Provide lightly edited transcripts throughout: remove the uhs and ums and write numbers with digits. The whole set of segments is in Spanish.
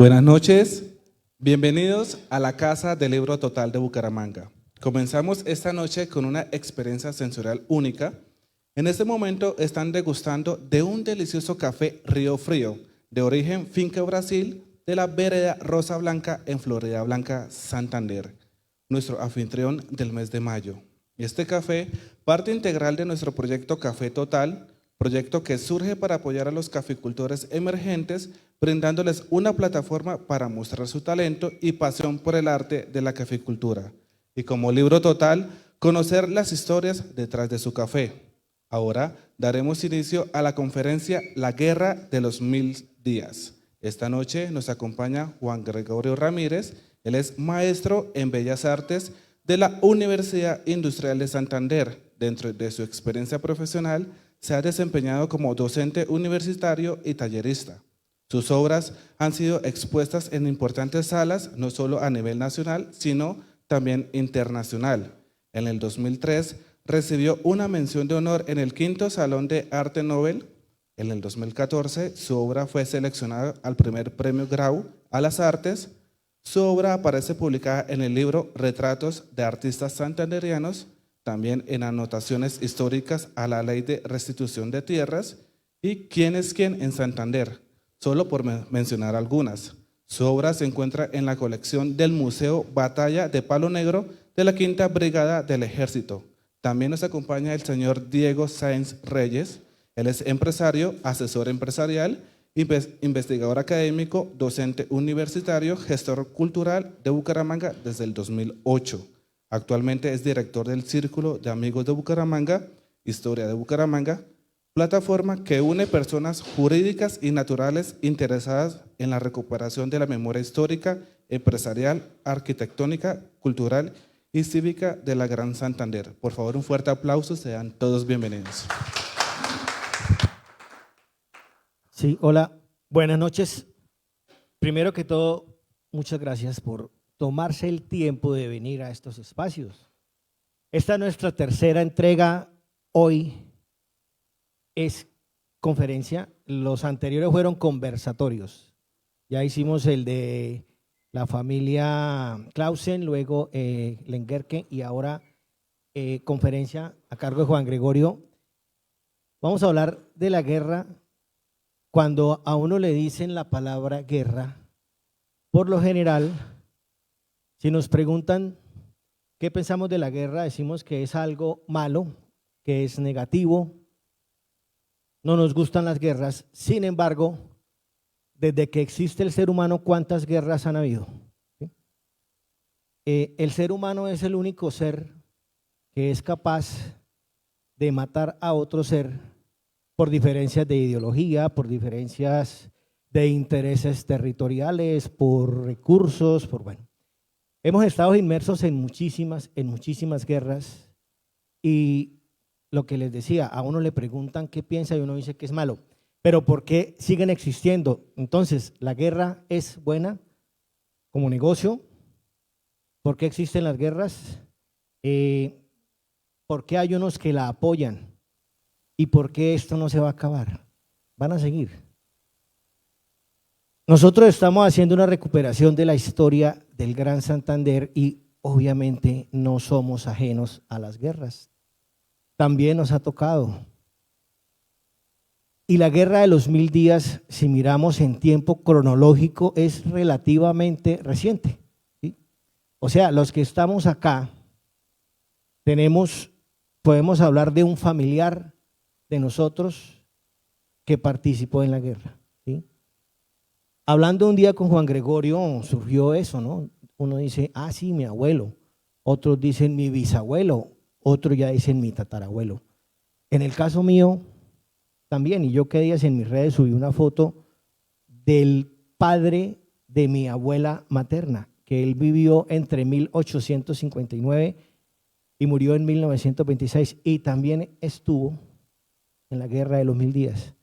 Buenas noches, bienvenidos a la Casa del Libro Total de Bucaramanga. Comenzamos esta noche con una experiencia sensorial única. En este momento están degustando de un delicioso café Río Frío, de origen Finca Brasil, de la vereda Rosa Blanca en Florida Blanca, Santander, nuestro anfitrión del mes de mayo. Este café, parte integral de nuestro proyecto Café Total, proyecto que surge para apoyar a los caficultores emergentes, brindándoles una plataforma para mostrar su talento y pasión por el arte de la caficultura. Y como libro total, conocer las historias detrás de su café. Ahora daremos inicio a la conferencia La Guerra de los 1000 días. Esta noche nos acompaña Juan Gregorio Ramírez. Él es maestro en Bellas Artes de la Universidad Industrial de Santander. Dentro de su experiencia profesional, se ha desempeñado como docente universitario y tallerista. Sus obras han sido expuestas en importantes salas, no solo a nivel nacional, sino también internacional. En el 2003 recibió una mención de honor en el quinto Salón de Arte Nobel. En el 2014 su obra fue seleccionada al primer premio Grau a las Artes. Su obra aparece publicada en el libro Retratos de Artistas Santanderianos, también en anotaciones históricas a la Ley de Restitución de Tierras y ¿Quién es quién en Santander?, solo por mencionar algunas. Su obra se encuentra en la colección del Museo Batalla de Palo Negro de la Quinta Brigada del Ejército. También nos acompaña el señor Diego Sáenz Reyes. Él es empresario, asesor empresarial, investigador académico, docente universitario, gestor cultural de Bucaramanga desde el 2008. Actualmente es director del Círculo de Amigos de Bucaramanga, Historia de Bucaramanga, plataforma que une personas jurídicas y naturales interesadas en la recuperación de la memoria histórica, empresarial, arquitectónica, cultural y cívica de la Gran Santander. Por favor, un fuerte aplauso, sean todos bienvenidos. Sí, hola, buenas noches. Primero que todo, muchas gracias por tomarse el tiempo de venir a estos espacios. Esta es nuestra tercera entrega. Hoy es conferencia, los anteriores fueron conversatorios. Ya hicimos el de la familia Clausen, luego Lenguerque y ahora conferencia a cargo de Juan Gregorio. Vamos a hablar de la guerra. Cuando a uno le dicen la palabra guerra, por lo general, si nos preguntan qué pensamos de la guerra, decimos que es algo malo, que es negativo. No nos gustan las guerras. Sin embargo, desde que existe el ser humano, ¿cuántas guerras han habido? ¿Sí? El ser humano es el único ser que es capaz de matar a otro ser por diferencias de ideología, por diferencias de intereses territoriales, por recursos, bueno. Hemos estado inmersos en muchísimas guerras y lo que les decía, a uno le preguntan qué piensa y uno dice que es malo, pero ¿por qué siguen existiendo? Entonces, ¿la guerra es buena como negocio? ¿Por qué existen las guerras? ¿Por qué hay unos que la apoyan? ¿Y por qué esto no se va a acabar? Van a seguir. Nosotros estamos haciendo una recuperación de la historia del Gran Santander y obviamente no somos ajenos a las guerras. También nos ha tocado. Y la guerra de los 1000 días, si miramos en tiempo cronológico, es relativamente reciente, ¿sí? O sea, los que estamos acá, podemos hablar de un familiar de nosotros que participó en la guerra, ¿sí? Hablando un día con Juan Gregorio, surgió eso, ¿no? Uno dice, ah, sí, mi abuelo. Otros dicen mi bisabuelo. Otros ya dicen mi tatarabuelo. En el caso mío también, y yo qué días en mis redes subí una foto del padre de mi abuela materna, que él vivió entre 1859 y murió en 1926 y también estuvo en la guerra de los 1000 días.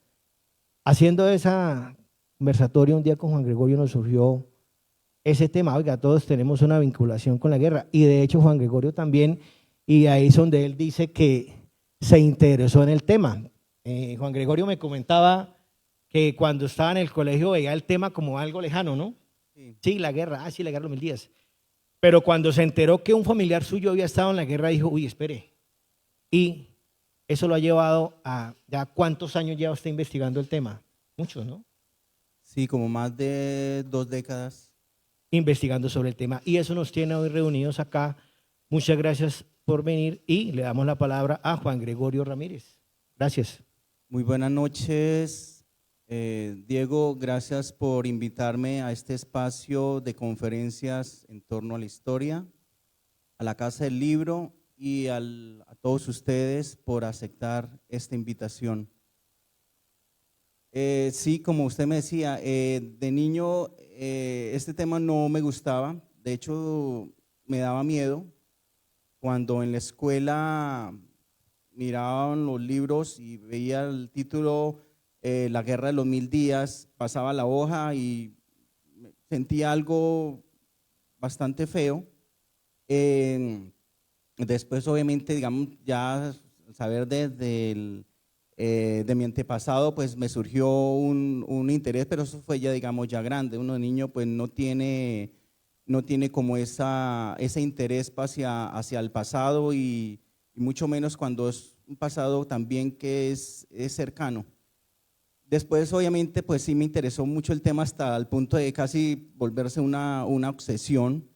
Haciendo esa conversatoria un día con Juan Gregorio nos surgió ese tema. Oiga, todos tenemos una vinculación con la guerra y de hecho Juan Gregorio también, y ahí es donde él dice que se interesó en el tema. Juan Gregorio me comentaba que cuando estaba en el colegio veía el tema como algo lejano, ¿no? Sí. Sí, la guerra, sí, la guerra de los 1000 días. Pero cuando se enteró que un familiar suyo había estado en la guerra, dijo, uy, espere. Y eso lo ha llevado a, ¿ya cuántos años lleva usted investigando el tema? Muchos, ¿no? Sí, como más de 2 décadas. Investigando sobre el tema. Y eso nos tiene hoy reunidos acá. Muchas gracias por venir y le damos la palabra a Juan Gregorio Ramírez. Gracias. Muy buenas noches, Diego, gracias por invitarme a este espacio de conferencias en torno a la historia, a la Casa del Libro y a todos ustedes por aceptar esta invitación. Sí, como usted me decía, de niño este tema no me gustaba, de hecho me daba miedo cuando en la escuela miraban los libros y veía el título La Guerra de los 1000 días, pasaba la hoja y sentía algo bastante feo. Después, obviamente, digamos, ya saber de mi antepasado, pues me surgió un interés, pero eso fue ya, digamos, ya grande. Uno de niño, pues no tiene como ese interés hacia el pasado y mucho menos cuando es un pasado también que es cercano. Después, obviamente, pues sí me interesó mucho el tema hasta el punto de casi volverse una obsesión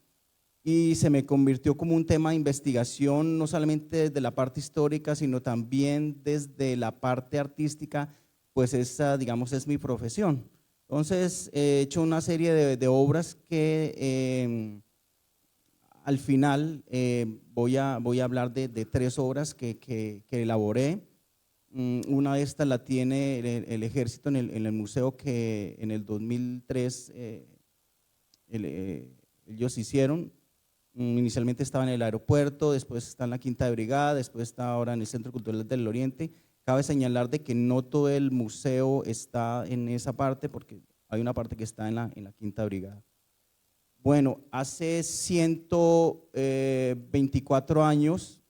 y se me convirtió como un tema de investigación, no solamente desde la parte histórica, sino también desde la parte artística, pues esa, digamos, es mi profesión. Entonces, he hecho una serie de obras que al final voy a hablar de 3 obras que elaboré. Una de estas la tiene el Ejército en el museo que en el 2003 ellos hicieron. Inicialmente estaba en el aeropuerto, después está en la Quinta de Brigada, después está ahora en el Centro Cultural del Oriente. Cabe señalar de que no todo el museo está en esa parte, porque hay una parte que está en la Quinta Brigada. Bueno, hace 124 años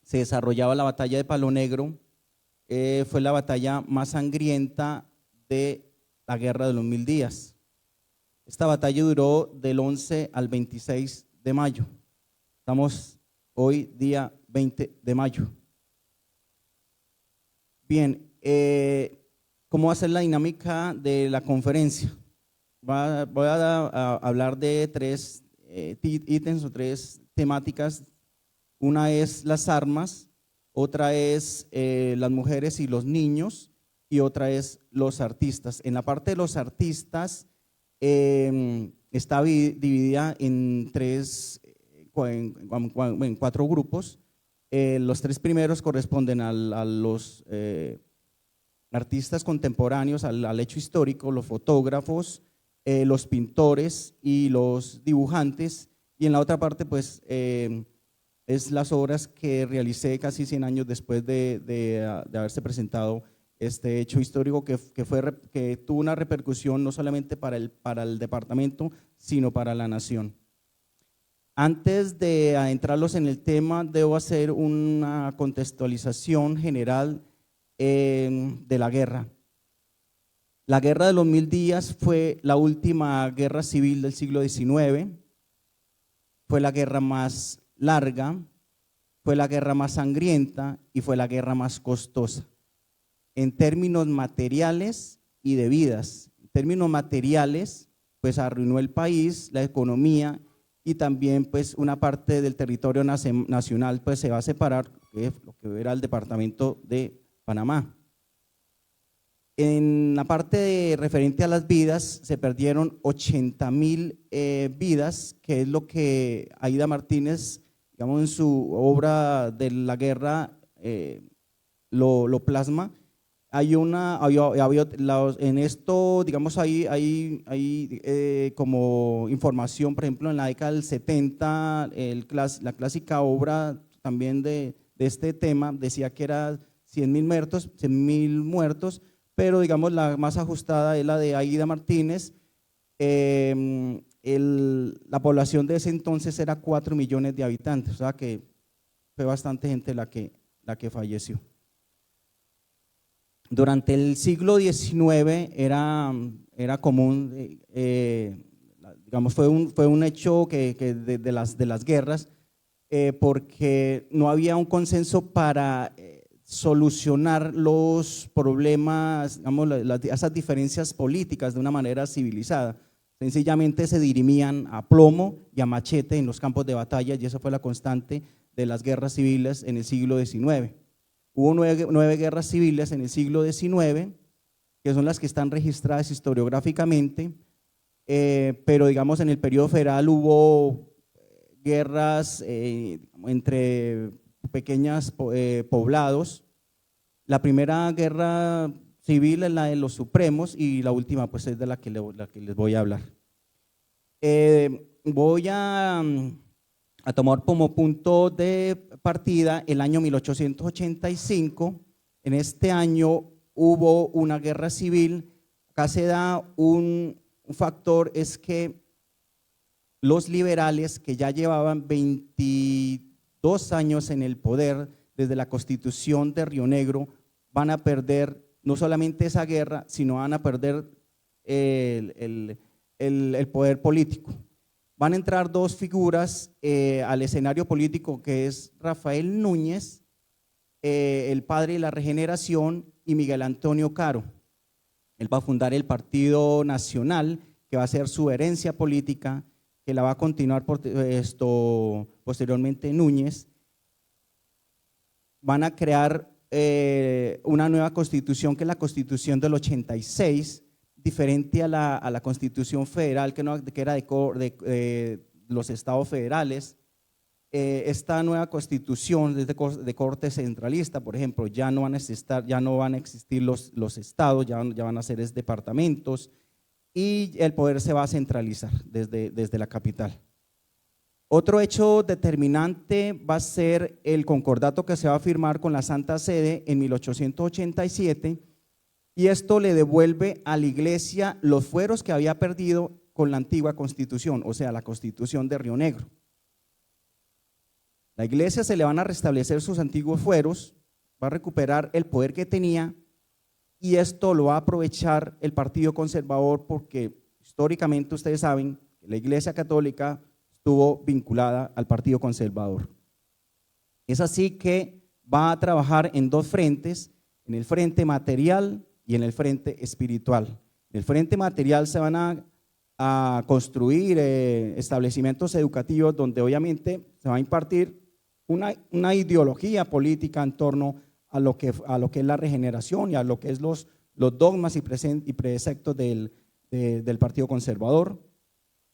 se desarrollaba la batalla de Palo Negro. Fue la batalla más sangrienta de la Guerra de los 1000 días. Esta batalla duró del 11 al 26 de mayo. Estamos hoy día 20 de mayo. Bien, ¿cómo va a ser la dinámica de la conferencia? Voy a hablar de 3 ítems o 3 temáticas. Una es las armas, otra es las mujeres y los niños y otra es los artistas. En la parte de los artistas está dividida en 4 grupos. Los 3 primeros corresponden a los artistas contemporáneos, al hecho histórico, los fotógrafos, los pintores y los dibujantes, y en la otra parte pues es las obras que realicé casi 100 años después de haberse presentado este hecho histórico que tuvo una repercusión no solamente para el departamento, sino para la nación. Antes de adentrarlos en el tema, debo hacer una contextualización general de la guerra. La Guerra de los 1000 días fue la última guerra civil del siglo XIX, fue la guerra más larga, fue la guerra más sangrienta y fue la guerra más costosa en términos materiales y de vidas. En términos materiales, pues arruinó el país, la economía y también pues una parte del territorio nacional pues se va a separar, lo que era el departamento de Panamá. En la parte referente a las vidas, se perdieron 80,000 vidas, que es lo que Aída Martínez, digamos, en su obra de la guerra lo plasma. En esto, digamos, hay como información, por ejemplo, en la década del 70, la clásica obra también de este tema decía que era 100,000 muertos, pero digamos la más ajustada es la de Aída Martínez. La población de ese entonces era 4 millones de habitantes, o sea que fue bastante gente la que falleció. Durante el siglo XIX era común, digamos, fue un hecho de las guerras, porque no había un consenso para solucionar los problemas, digamos, esas diferencias políticas de una manera civilizada. Sencillamente se dirimían a plomo y a machete en los campos de batalla, y esa fue la constante de las guerras civiles en el siglo XIX. Hubo nueve guerras civiles en el siglo XIX, que son las que están registradas historiográficamente, pero digamos en el periodo federal hubo guerras entre pequeños poblados. La primera guerra civil es la de los supremos y la última pues es de la que les voy a hablar. Voy a tomar como punto de partida el año 1885. En este año hubo una guerra civil. Acá se da un factor, es que los liberales, que ya llevaban 22 años en el poder desde la Constitución de Río Negro, van a perder no solamente esa guerra, sino van a perder el poder político. Van a entrar dos figuras al escenario político, que es Rafael Núñez, el padre de la regeneración, y Miguel Antonio Caro. Él va a fundar el Partido Nacional, que va a ser su herencia política, que la va a continuar posteriormente Núñez. Van a crear una nueva constitución, que es la Constitución del 86, diferente a la Constitución federal, que era de los estados federales. Esta nueva constitución es de corte centralista. Por ejemplo, ya no van a existir los estados, ya van a ser departamentos, y el poder se va a centralizar desde la capital. Otro hecho determinante va a ser el concordato que se va a firmar con la Santa Sede en 1887, y esto le devuelve a la iglesia los fueros que había perdido con la antigua constitución, o sea, la Constitución de Río Negro. La iglesia se le van a restablecer sus antiguos fueros, va a recuperar el poder que tenía, y esto lo va a aprovechar el Partido Conservador, porque históricamente ustedes saben que la Iglesia Católica estuvo vinculada al Partido Conservador. Es así que va a trabajar en dos frentes, en el frente material y en el frente espiritual. En el frente material se van a construir establecimientos educativos donde obviamente se va a impartir una ideología política en torno a lo que es la regeneración y a lo que es los dogmas y preceptos del Partido Conservador.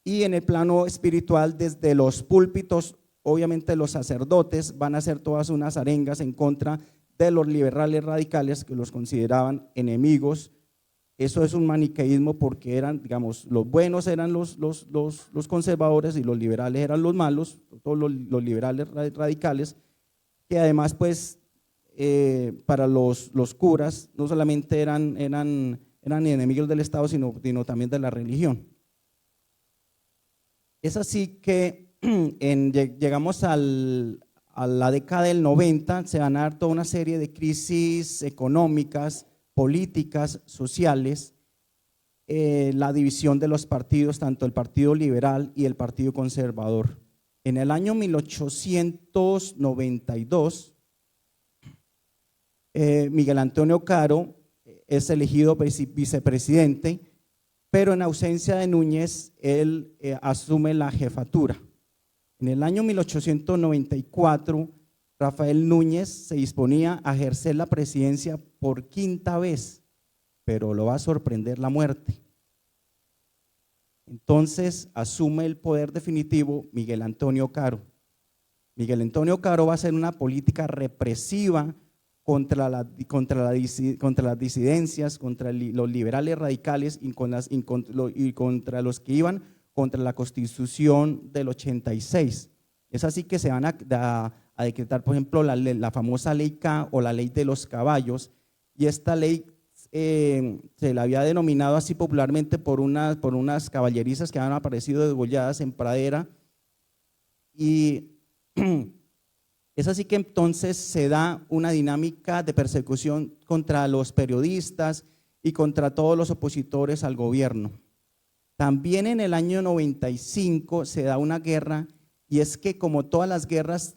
Y en el plano espiritual, desde los púlpitos, obviamente los sacerdotes van a hacer todas unas arengas en contra de los liberales radicales, que los consideraban enemigos. Eso es un maniqueísmo, porque eran, digamos, los buenos eran los conservadores y los liberales eran los malos, todos los liberales radicales, que además pues para los curas no solamente eran enemigos del Estado, sino también de la religión. Es así que llegamos a la década del 90, se van a dar toda una serie de crisis económicas, políticas, sociales, la división de los partidos, tanto el Partido Liberal y el Partido Conservador. En el año 1892, Miguel Antonio Caro es elegido vicepresidente, pero en ausencia de Núñez, él asume la jefatura. En el año 1894, Rafael Núñez se disponía a ejercer la presidencia por quinta vez, pero lo va a sorprender la muerte. Entonces asume el poder definitivo Miguel Antonio Caro. Miguel Antonio Caro va a hacer una política represiva contra las disidencias, contra los liberales radicales y contra los que iban contra la Constitución del 86. Es así que se van a decretar, por ejemplo, la famosa ley K, o la ley de los caballos, y esta ley se la había denominado así popularmente por unas caballerizas que habían aparecido degolladas en pradera, y es así que entonces se da una dinámica de persecución contra los periodistas y contra todos los opositores al gobierno. También en el año 95 se da una guerra, y es que como todas las guerras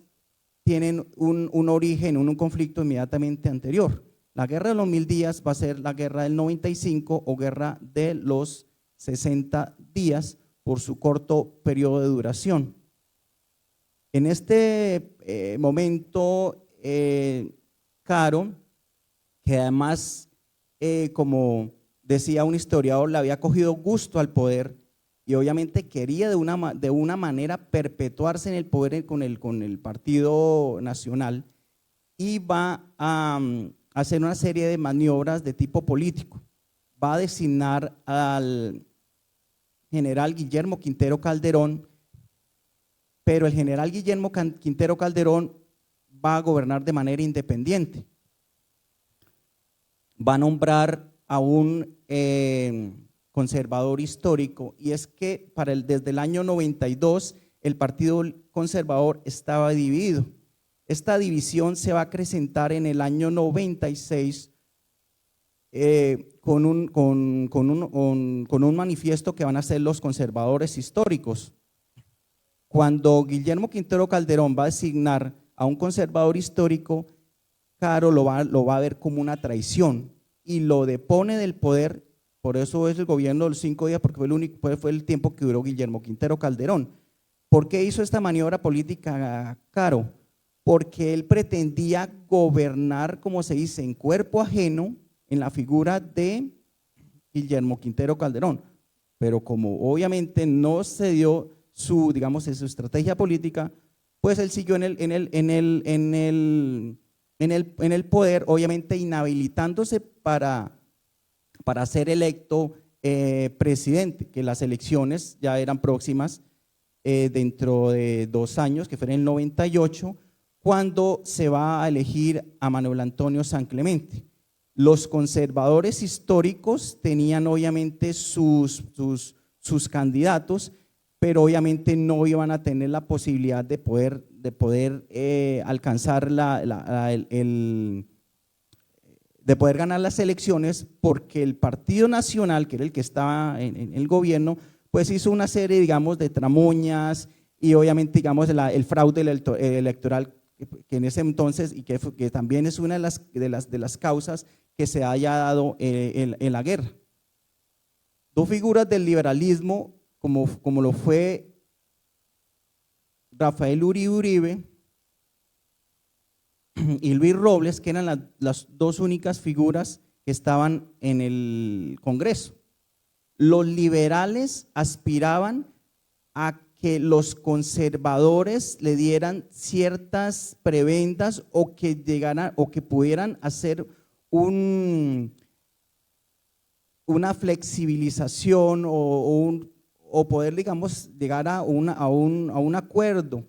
tienen un origen, un conflicto inmediatamente anterior. La guerra de los 1000 días va a ser la guerra del 95 o guerra de los 60 días por su corto periodo de duración. En este momento, Caro, que además, como decía un historiador, le había cogido gusto al poder y obviamente quería de una manera perpetuarse en el poder con el Partido Nacional, y va a hacer una serie de maniobras de tipo político. Va a designar al general Guillermo Quintero Calderón, pero el general Guillermo Quintero Calderón va a gobernar de manera independiente. Va a nombrar a un conservador histórico, y es que desde el año 92 el Partido Conservador estaba dividido. Esta división se va a acrecentar en el año 96 con un manifiesto que van a hacer los conservadores históricos. Cuando Guillermo Quintero Calderón va a designar a un conservador histórico, Caro lo va a ver como una traición y lo depone del poder. Por eso es el gobierno de los 5 días, porque fue el tiempo que duró Guillermo Quintero Calderón. ¿Por qué hizo esta maniobra política Caro? Porque él pretendía gobernar, como se dice, en cuerpo ajeno, en la figura de Guillermo Quintero Calderón. Pero como obviamente no se dio su estrategia política, pues él siguió en el poder, obviamente inhabilitándose para ser electo presidente, que las elecciones ya eran próximas dentro de 2 años, que fue en el 98, cuando se va a elegir a Manuel Antonio San Clemente. Los conservadores históricos tenían obviamente sus candidatos, pero obviamente no iban a tener la posibilidad de poder alcanzar de poder ganar las elecciones, porque el Partido Nacional, que era el que estaba en el gobierno, pues hizo una serie, de tramoñas y obviamente, el fraude electoral que en ese entonces, y que también es una de las causas que se haya dado en la guerra. Dos figuras del liberalismo, como lo fue Rafael Uribe y Luis Robles, que eran las dos únicas figuras que estaban en el Congreso. Los liberales aspiraban a que los conservadores le dieran ciertas prebendas o que pudieran hacer una flexibilización o poder, llegar a un acuerdo.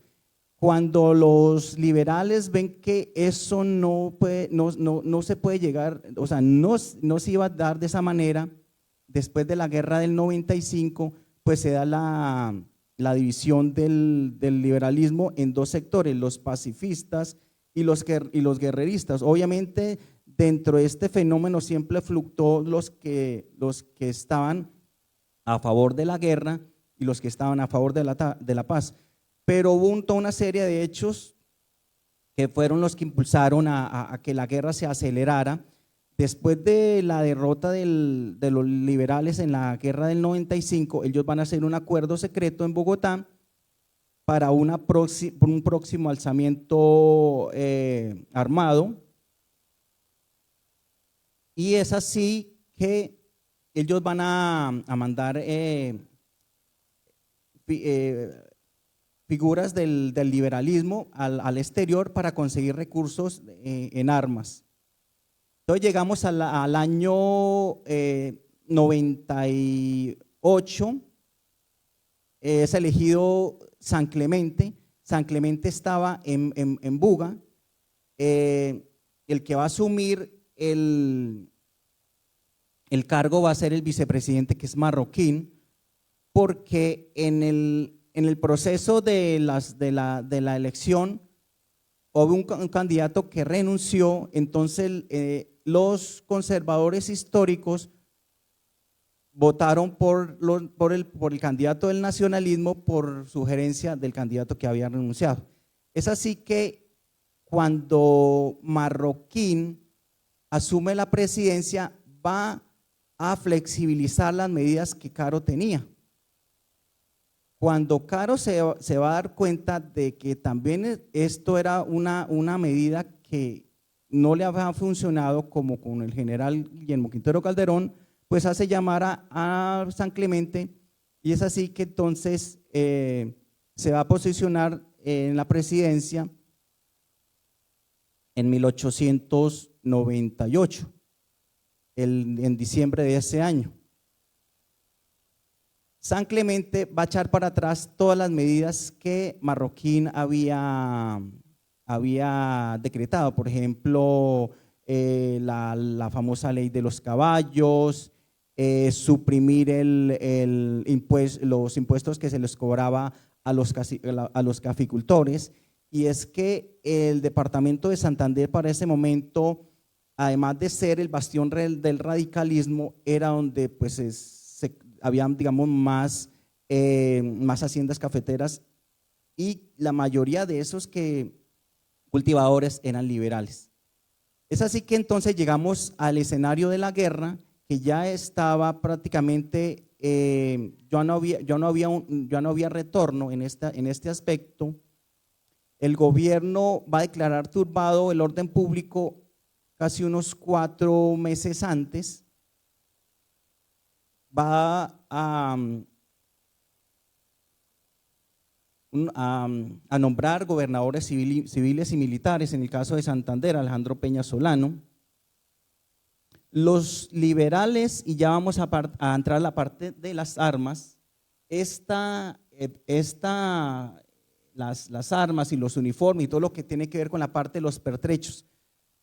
Cuando los liberales ven que eso no se puede llegar, o sea, no se iba a dar de esa manera, después de la guerra del 95, pues se da la división del liberalismo en 2 sectores, los pacifistas y los guerreristas. Obviamente, dentro de este fenómeno siempre fluctuó los que estaban a favor de la guerra y los que estaban a favor de la paz. Pero hubo toda una serie de hechos que fueron los que impulsaron a que la guerra se acelerara. Después de la derrota de los liberales en la guerra del 95, ellos van a hacer un acuerdo secreto en Bogotá para un próximo alzamiento armado, y es así que ellos van a mandar figuras del liberalismo al exterior para conseguir recursos en armas. Entonces llegamos al año 98, es elegido San Clemente. San Clemente estaba en Buga. El que va a asumir el cargo va a ser el vicepresidente, que es marroquín, porque en el proceso de la elección hubo un candidato que renunció. Entonces los conservadores históricos votaron por el candidato del nacionalismo por sugerencia del candidato que había renunciado. Es así que cuando Marroquín asume la presidencia, va a flexibilizar las medidas que Caro tenía. Cuando Caro se va a dar cuenta de que también esto era una medida que no le había funcionado, como con el general Guillermo Quintero Calderón, pues hace llamar a San Clemente, y es así que entonces se va a posicionar en la presidencia en 1898, en diciembre de ese año. San Clemente va a echar para atrás todas las medidas que Marroquín había decretado, por ejemplo, la famosa ley de los caballos, suprimir los impuestos que se les cobraba a los caficultores, y es que el departamento de Santander para ese momento, además de ser el bastión del radicalismo, era donde pues habían, digamos, más haciendas cafeteras, y la mayoría de esos cultivadores eran liberales. Es así que entonces llegamos al escenario de la guerra, que ya estaba prácticamente, ya no había retorno en este aspecto. El gobierno va a declarar turbado el orden público casi unos 4 meses antes. Va a nombrar gobernadores civiles y militares, en el caso de Santander, Alejandro Peña Solano. Los liberales, y ya vamos a entrar a la parte de las armas, las armas y los uniformes y todo lo que tiene que ver con la parte de los pertrechos.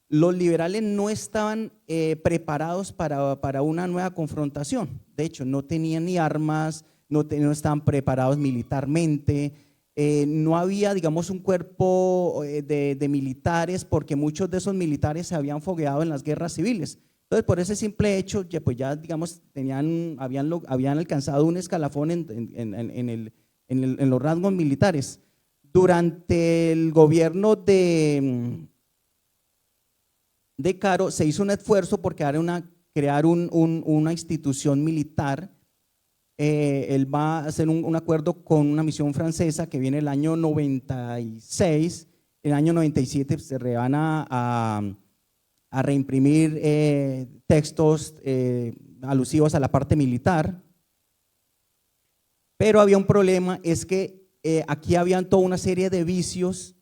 Los liberales no estaban preparados para una nueva confrontación. De hecho, no tenían ni armas, no estaban preparados militarmente, no había, digamos, un cuerpo de militares, porque muchos de esos militares se habían fogueado en las guerras civiles. Entonces, por ese simple hecho, pues ya, digamos, habían alcanzado un escalafón en los rasgos militares. Durante el gobierno de Caro se hizo un esfuerzo por crear una institución militar. Él va a hacer un acuerdo con una misión francesa que viene el año 96. En el año 97 se van a reimprimir textos alusivos a la parte militar, pero había un problema, es que aquí habían toda una serie de vicios,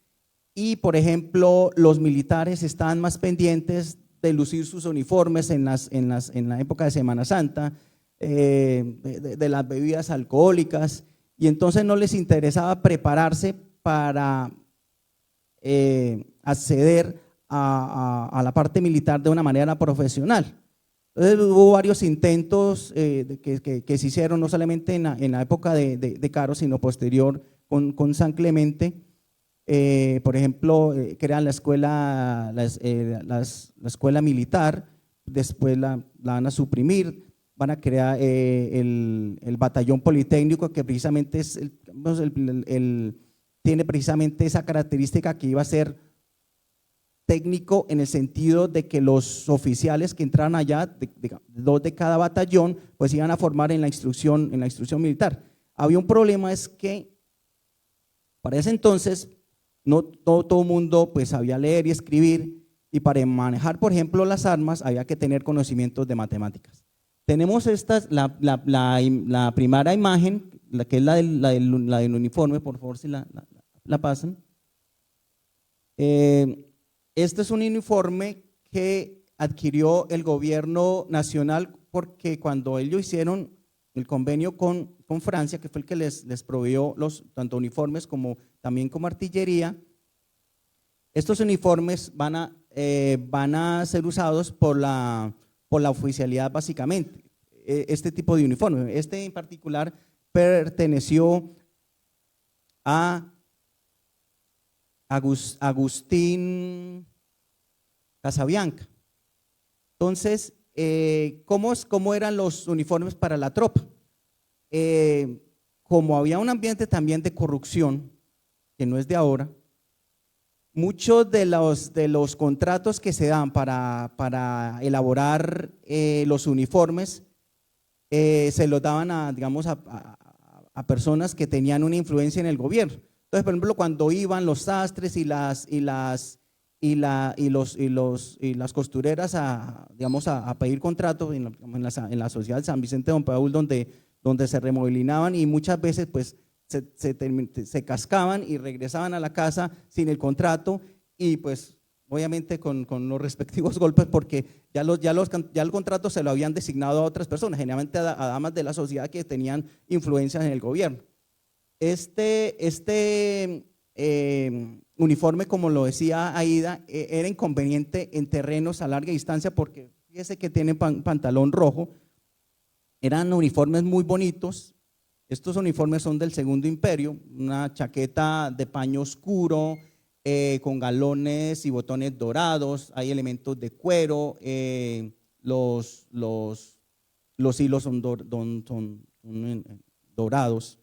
y por ejemplo los militares estaban más pendientes de lucir sus uniformes en la época de Semana Santa, de las bebidas alcohólicas, y entonces no les interesaba prepararse para acceder a la parte militar de una manera profesional. Entonces hubo varios intentos que se hicieron, no solamente en la época de Caro, sino posterior con San Clemente. Por ejemplo, crean la escuela militar, después la van a suprimir, van a crear el batallón politécnico, que precisamente tiene precisamente esa característica, que iba a ser técnico en el sentido de que los oficiales que entraran allá, dos de cada batallón, pues iban a formar en la instrucción militar. Había un problema, es que para ese entonces no todo el mundo pues sabía leer y escribir, y para manejar, por ejemplo, las armas había que tener conocimientos de matemáticas. Tenemos la primera imagen, que es la del uniforme, por favor, si la pasan. Este es un uniforme que adquirió el gobierno nacional, porque cuando ellos hicieron el convenio con Francia, que fue el que les proveyó tanto uniformes como también como artillería, estos uniformes van a ser usados por la oficialidad, básicamente. Este tipo de uniforme, en particular perteneció a Agustín Casabianca. Entonces, ¿cómo eran los uniformes para la tropa? Como había un ambiente también de corrupción, que no es de ahora, muchos de los contratos que se dan para elaborar los uniformes se los daban digamos, a personas que tenían una influencia en el gobierno. Entonces, por ejemplo, cuando iban los sastres y las costureras digamos, a pedir contratos en la sociedad de San Vicente de Don Paul, donde se remolinaban, y muchas veces pues se cascaban y regresaban a la casa sin el contrato, y pues obviamente con los respectivos golpes, porque ya el contrato se lo habían designado a otras personas, generalmente a damas de la sociedad que tenían influencias en el gobierno. Uniforme, como lo decía Aida, era inconveniente en terrenos a larga distancia, porque fíjese que tiene pantalón rojo. Eran uniformes muy bonitos. Estos uniformes son del Segundo Imperio, una chaqueta de paño oscuro, con galones y botones dorados, hay elementos de cuero, los hilos son dorados,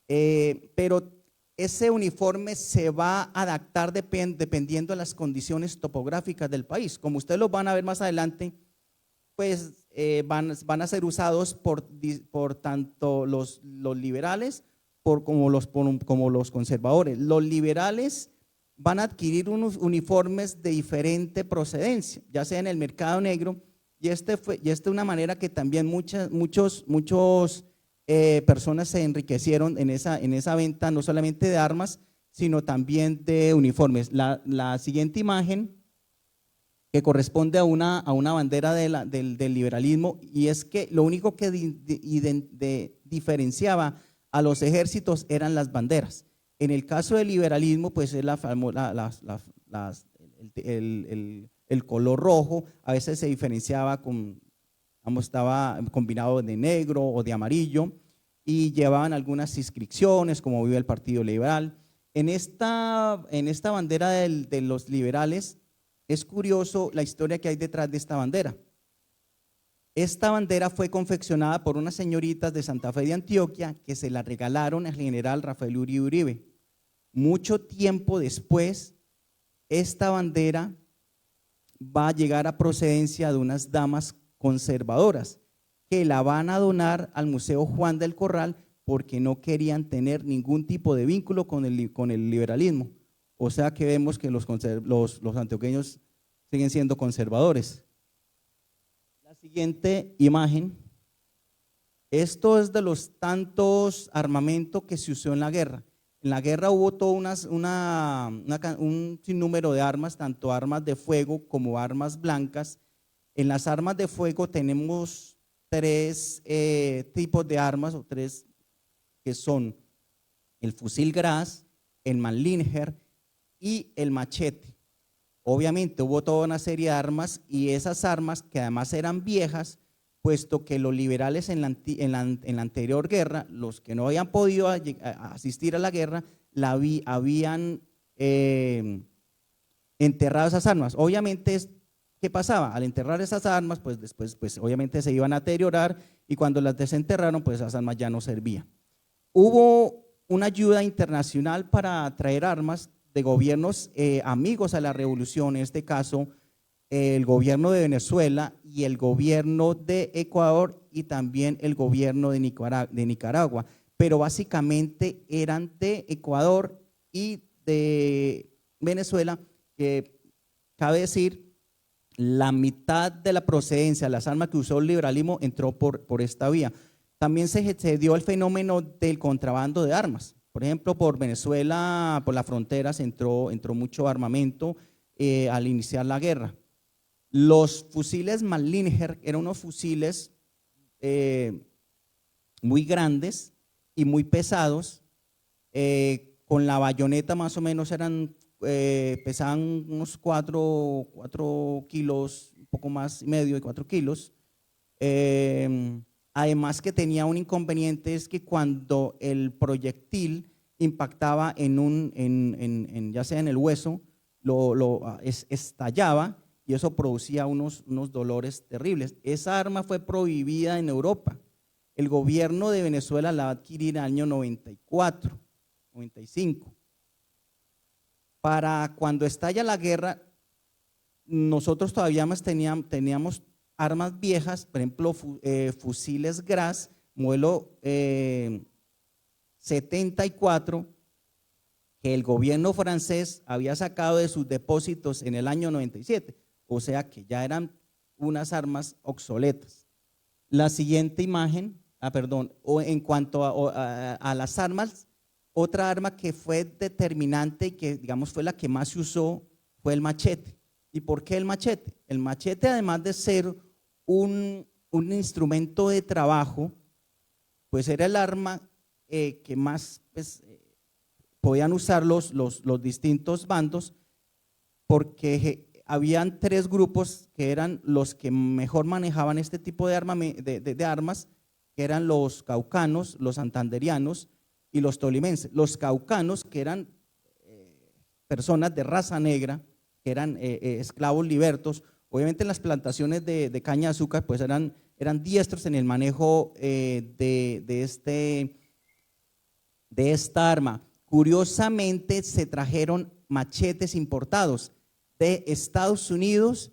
pero ese uniforme se va a adaptar dependiendo de las condiciones topográficas del país. Como ustedes lo van a ver más adelante, pues van a ser usados por tanto los liberales como los conservadores. Los liberales van a adquirir unos uniformes de diferente procedencia, ya sea en el mercado negro, y esta es una manera que también muchas personas se enriquecieron en esa venta, no solamente de armas, sino también de uniformes. La siguiente imagen, que corresponde a una bandera del liberalismo, y es que lo único que diferenciaba a los ejércitos eran las banderas. En el caso del liberalismo, pues es el color rojo, a veces se diferenciaba estaba combinado de negro o de amarillo, y llevaban algunas inscripciones, como vive el Partido Liberal. En esta bandera de los liberales, es curioso la historia que hay detrás de esta bandera. Esta bandera fue confeccionada por unas señoritas de Santa Fe de Antioquia que se la regalaron al general Rafael Uribe Uribe. Mucho tiempo después, esta bandera va a llegar a procedencia de unas damas conservadoras que la van a donar al Museo Juan del Corral porque no querían tener ningún tipo de vínculo con el liberalismo. O sea que vemos que los antioqueños siguen siendo conservadores. La siguiente imagen, esto es de los tantos armamentos que se usó en la guerra. En la guerra hubo todo un sinnúmero de armas, tanto armas de fuego como armas blancas. En las armas de fuego tenemos tres tipos de armas, o tres, que son el fusil Graz, el Mannlicher y el machete. Obviamente hubo toda una serie de armas, y esas armas, que además eran viejas, puesto que los liberales en la anterior guerra, los que no habían podido asistir a la guerra, habían enterrado esas armas. Obviamente, ¿qué pasaba? Al enterrar esas armas, pues después obviamente se iban a deteriorar, y cuando las desenterraron, pues esas armas ya no servían. Hubo una ayuda internacional para traer armas de gobiernos amigos a la revolución, en este caso el gobierno de Venezuela y el gobierno de Ecuador, y también el gobierno de Nicaragua, pero básicamente eran de Ecuador y de Venezuela, que cabe decir, la mitad de la procedencia de las armas que usó el liberalismo entró por esta vía. También se dio el fenómeno del contrabando de armas. Por ejemplo, por Venezuela, por la frontera, entró mucho armamento al iniciar la guerra. Los fusiles Mannlicher eran unos fusiles muy grandes y muy pesados, con la bayoneta más o menos pesaban unos 4 kilos, un poco más y medio de 4 kilos. Además, que tenía un inconveniente, es que cuando el proyectil impactaba ya sea en el hueso, estallaba, y eso producía unos dolores terribles. Esa arma fue prohibida en Europa. El gobierno de Venezuela la va a adquirir en el año 94, 95. Para cuando estalla la guerra, nosotros todavía más teníamos armas viejas, por ejemplo, fusiles Gras, modelo 74, que el gobierno francés había sacado de sus depósitos en el año 97, o sea que ya eran unas armas obsoletas. La siguiente imagen, en cuanto a las armas, otra arma que fue determinante y que digamos fue la que más se usó fue el machete. ¿Y por qué el machete? El machete, además de ser un instrumento de trabajo, pues era el arma que más pues, podían usar los distintos bandos, porque habían tres grupos que eran los que mejor manejaban este tipo de armas, que eran los caucanos, los santanderianos y los tolimenses. Los caucanos, que eran personas de raza negra, que eran esclavos libertos, obviamente en las plantaciones de caña de azúcar, pues eran diestros en el manejo de esta arma. Curiosamente se trajeron machetes importados de Estados Unidos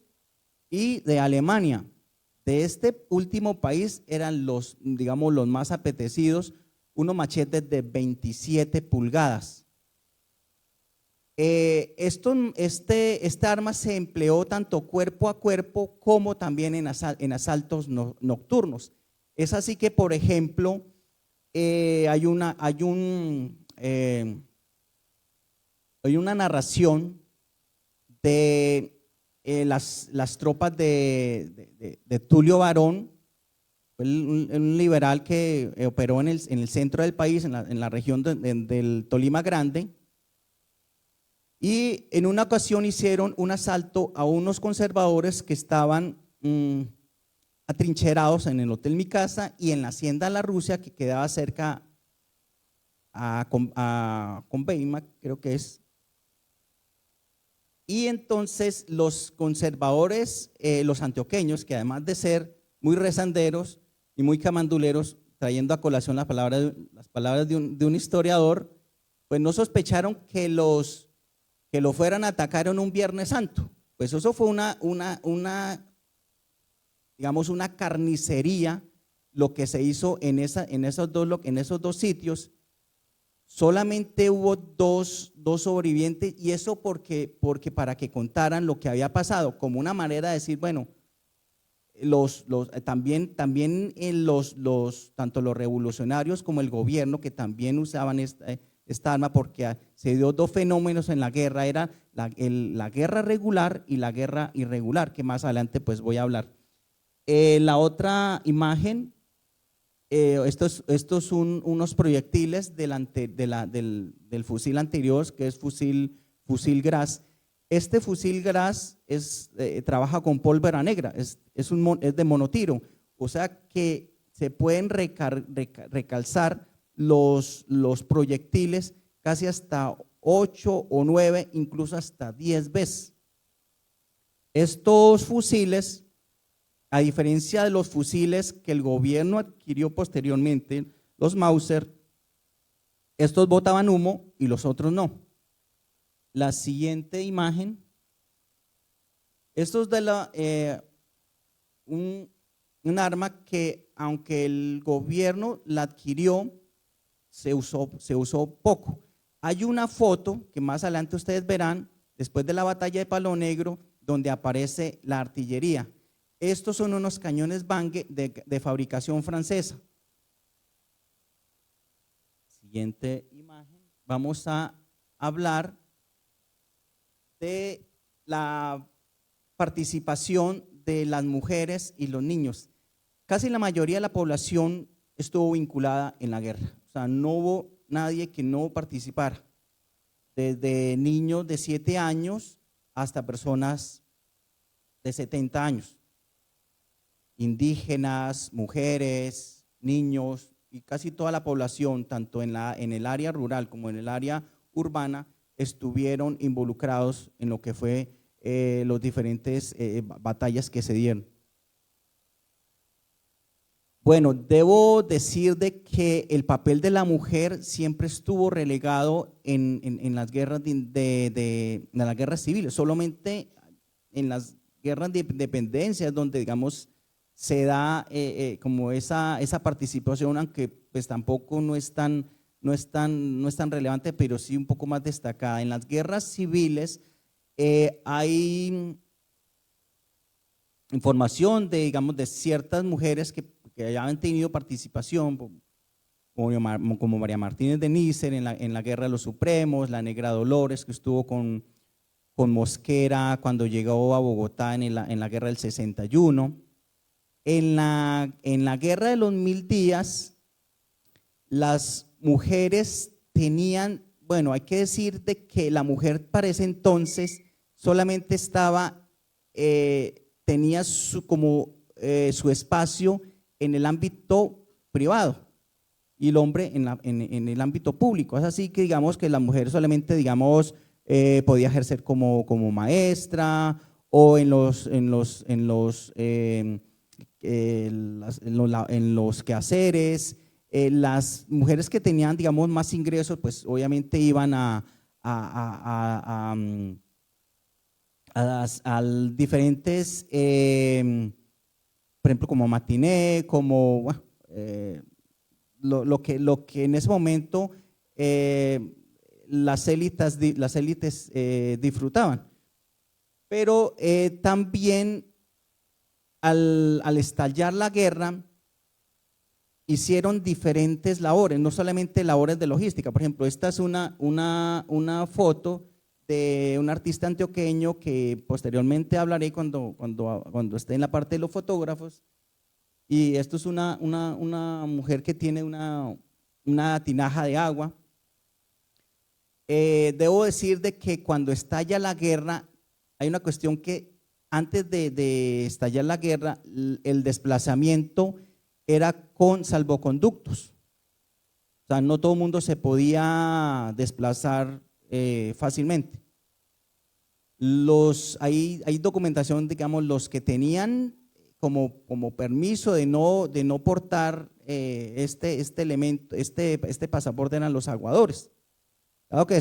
y de Alemania. De este último país eran digamos, los más apetecidos, unos machetes de 27 pulgadas. Esta arma se empleó tanto cuerpo a cuerpo como también en asaltos nocturnos. Es así que, por ejemplo, hay una narración de las tropas de Tulio Varón, un liberal que operó en el centro del país, en la región del Tolima Grande, y en una ocasión hicieron un asalto a unos conservadores que estaban atrincherados en el Hotel Mi Casa y en la Hacienda La Rusia, que quedaba cerca a Conveima, creo que es. Y entonces los conservadores, los antioqueños, que además de ser muy rezanderos y muy camanduleros, trayendo a colación las palabras de un historiador, pues no sospecharon que lo fueran a atacar en un Viernes Santo. Pues eso fue digamos, una carnicería lo que se hizo en esos dos sitios. Solamente hubo dos sobrevivientes, y eso porque para que contaran lo que había pasado, como una manera de decir, bueno, también tanto los revolucionarios como el gobierno, que también usaban esta arma, porque se dio dos fenómenos en la guerra, era la guerra regular y la guerra irregular, que más adelante pues voy a hablar. La otra imagen, estos son unos proyectiles del fusil anterior, que es fusil Gras. Este fusil Gras trabaja con pólvora negra, es de monotiro, o sea que se pueden recalzar los proyectiles casi hasta 8 o 9, incluso hasta 10 veces. Estos fusiles, a diferencia de los fusiles que el gobierno adquirió posteriormente, los Mauser, estos botaban humo y los otros no. La siguiente imagen, esto es de un arma que, aunque el gobierno la adquirió, se usó poco. Hay una foto que más adelante ustedes verán, después de la batalla de Palo Negro, donde aparece la artillería. Estos son unos cañones Bangue de fabricación francesa. Siguiente imagen. Vamos a hablar de la participación de las mujeres y los niños. Casi la mayoría de la población estuvo vinculada en la guerra. O sea, no hubo nadie que no participara. Desde niños de 7 años hasta personas de 70 años. Indígenas, mujeres, niños y casi toda la población, tanto en el área rural como en el área urbana, estuvieron involucrados en lo que fue los diferentes batallas que se dieron. Bueno, debo decir de que el papel de la mujer siempre estuvo relegado en las guerras de las guerras civiles, solamente en las guerras de independencia donde, digamos, se da como esa participación, aunque pues tampoco no es tan relevante, pero sí un poco más destacada. En las guerras civiles hay información de, digamos, de ciertas mujeres que hayan tenido participación, como María Martínez de Nícer en la Guerra de los Supremos, la Negra Dolores, que estuvo con Mosquera cuando llegó a Bogotá en la Guerra del 61. En la Guerra de los 1000 días, las mujeres tenían, bueno, hay que decir de que la mujer para ese entonces solamente tenía su espacio en el ámbito privado y el hombre en el ámbito público. Es así que digamos que la mujer solamente, digamos, podía ejercer como maestra o en los quehaceres. Las mujeres que tenían, digamos, más ingresos, pues obviamente iban a diferentes, por ejemplo, como matiné, como bueno, lo que en ese momento las élites disfrutaban. Pero también al estallar la guerra, hicieron diferentes labores, no solamente labores de logística. Por ejemplo, esta es una foto de un artista antioqueño que posteriormente hablaré cuando esté en la parte de los fotógrafos. Y esto es una mujer que tiene una tinaja de agua. Debo decir de que cuando estalla la guerra, hay una cuestión que antes de estallar la guerra, el desplazamiento era con salvoconductos. O sea, no todo el mundo se podía desplazar fácilmente. Hay documentación, digamos, los que tenían como permiso de no portar este elemento, este pasaporte, eran los aguadores. Claro que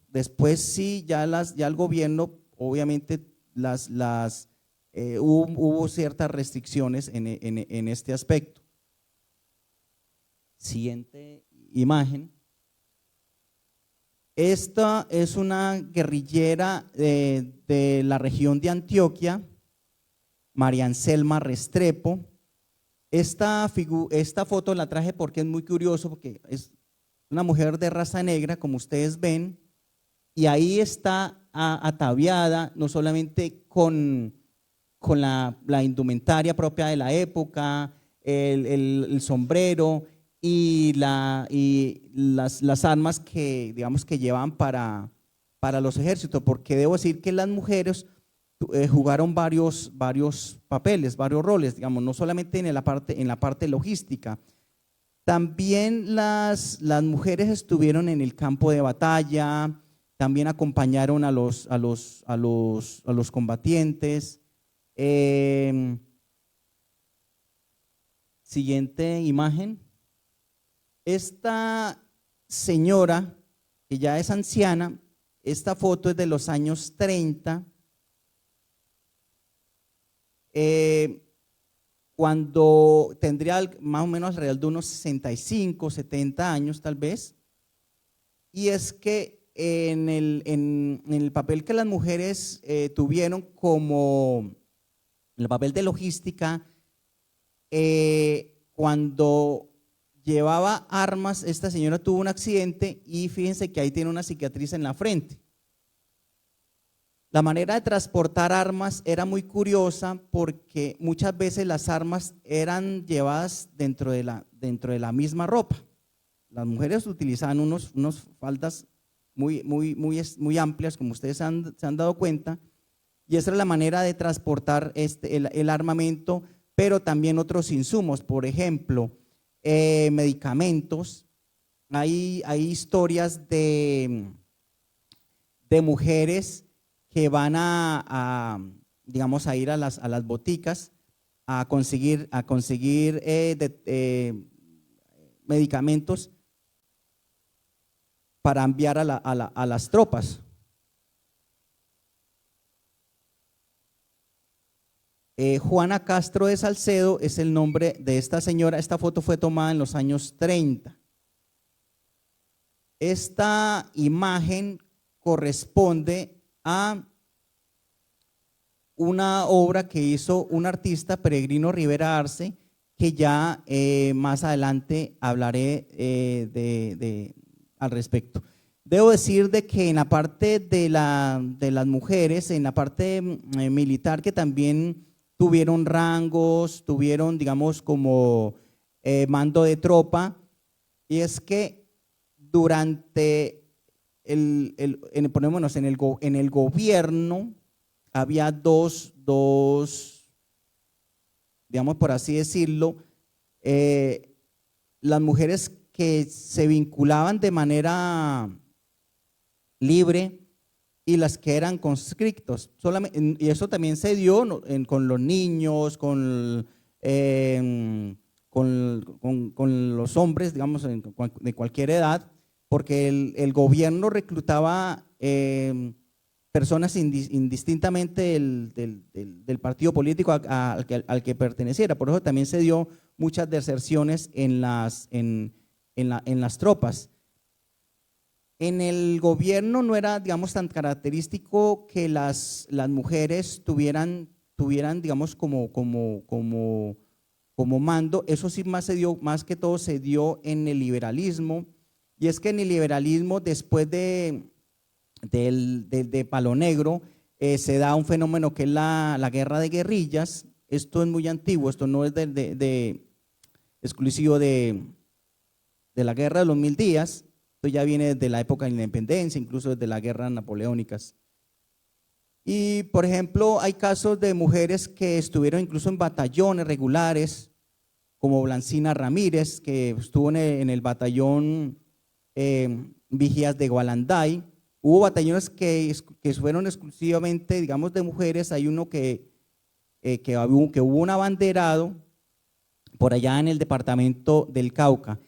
después sí, ya el gobierno, obviamente, hubo ciertas restricciones en este aspecto. Siguiente imagen. Esta es una guerrillera de la región de Antioquia, María Anselma Restrepo. Esta foto la traje porque es muy curioso, porque es una mujer de raza negra, como ustedes ven, y ahí está ataviada no solamente con la indumentaria propia de la época, el sombrero y las armas que, digamos, que llevan para los ejércitos, porque debo decir que las mujeres jugaron varios papeles, varios roles, digamos, no solamente en la parte logística. También las mujeres estuvieron en el campo de batalla, también acompañaron a los combatientes. Siguiente imagen. Esta señora, que ya es anciana, esta foto es de los años 30, cuando tendría más o menos alrededor de unos 65, 70 años tal vez. Y es que en el papel que las mujeres tuvieron como el papel de logística, cuando llevaba armas, esta señora tuvo un accidente y fíjense que ahí tiene una cicatriz en la frente. La manera de transportar armas era muy curiosa porque muchas veces las armas eran llevadas dentro de la misma ropa. Las mujeres utilizaban unos faldas muy amplias, como ustedes se han dado cuenta, y esa era la manera de transportar el armamento, pero también otros insumos, por ejemplo, medicamentos. Hay historias de mujeres que van digamos, a ir a las boticas a conseguir medicamentos para enviar a las tropas. Juana Castro de Salcedo es el nombre de esta señora. Esta foto fue tomada en los años 30. Esta imagen corresponde a una obra que hizo un artista, Peregrino Rivera Arce, que ya más adelante hablaré al respecto. Debo decir de que en la parte de las mujeres, en la parte militar, que también tuvieron rangos, tuvieron, digamos, como mando de tropa, y es que durante ponémonos en el gobierno había dos, digamos por así decirlo, las mujeres que se vinculaban de manera libre y las que eran conscriptos. Y eso también se dio con los niños, con los hombres, digamos, de cualquier edad, porque el gobierno reclutaba personas indistintamente del partido político al que perteneciera. Por eso también se dio muchas deserciones en las tropas. En el gobierno no era, digamos, tan característico que las mujeres tuvieran, digamos, como mando. Eso sí más que todo se dio en el liberalismo, y es que en el liberalismo, después de Palo Negro, se da un fenómeno que es la guerra de guerrillas. Esto es muy antiguo, esto no es exclusivo de la guerra de los 1000 días. Esto ya viene desde la época de la independencia, incluso desde las guerras napoleónicas. Y, por ejemplo, hay casos de mujeres que estuvieron incluso en batallones regulares, como Blancina Ramírez, que estuvo en el batallón Vigías de Gualanday. Hubo batallones que fueron exclusivamente, digamos, de mujeres. Hay uno que hubo un abanderado por allá en el departamento del Cauca.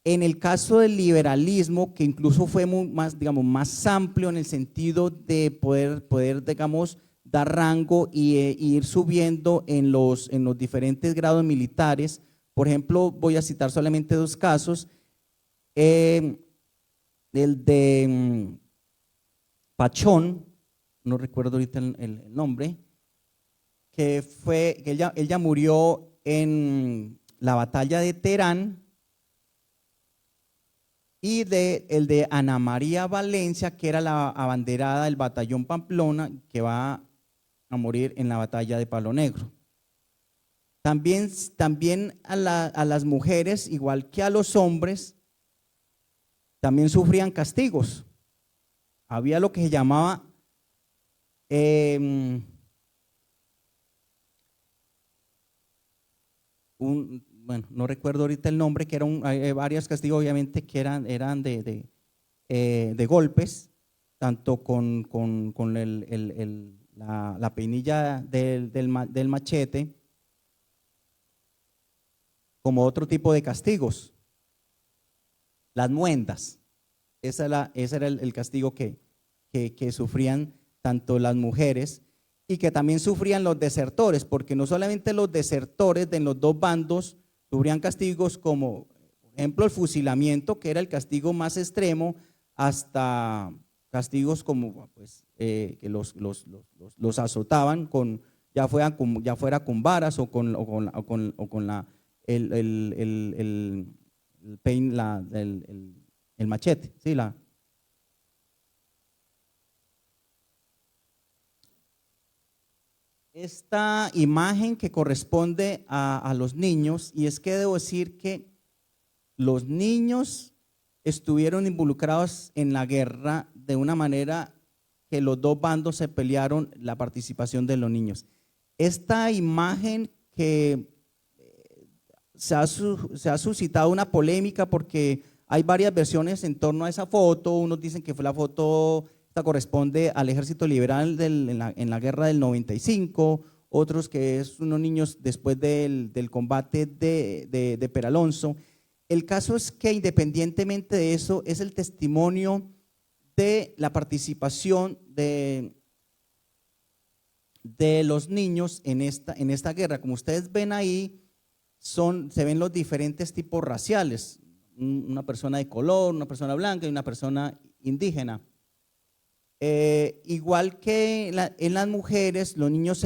En el caso del liberalismo, que incluso fue más amplio en el sentido de poder digamos, dar rango y ir subiendo en los diferentes grados militares. Por ejemplo, voy a citar solamente 2 casos. El de Pachón, no recuerdo ahorita el nombre, que ella murió en la batalla de Terán, y el de Ana María Valencia, que era la abanderada del batallón Pamplona, que va a morir en la batalla de Palo Negro. También a las mujeres, igual que a los hombres, también sufrían castigos. Había lo que se llamaba bueno, no recuerdo ahorita el nombre, que hay varios castigos, obviamente, que eran de golpes, tanto con la peinilla del machete, como otro tipo de castigos. Las muendas, ese era el castigo que sufrían tanto las mujeres, y que también sufrían los desertores, porque no solamente los desertores de los 2 bandos sufrían castigos como, por ejemplo, el fusilamiento, que era el castigo más extremo, hasta castigos como pues, que los azotaban ya fuera con varas o con el machete, ¿sí? Esta imagen que corresponde a los niños, y es que debo decir que los niños estuvieron involucrados en la guerra de una manera que los 2 bandos se pelearon la participación de los niños. Esta imagen que se ha suscitado una polémica porque hay varias versiones en torno a esa foto. Unos dicen que fue la foto esta corresponde al Ejército Liberal en la guerra del 95, otros que es unos niños después del combate de Peralonso. El caso es que independientemente de eso, es el testimonio de la participación de los niños en esta guerra. Como ustedes ven ahí, se ven los diferentes tipos raciales, una persona de color, una persona blanca y una persona indígena. Igual que en las mujeres, los niños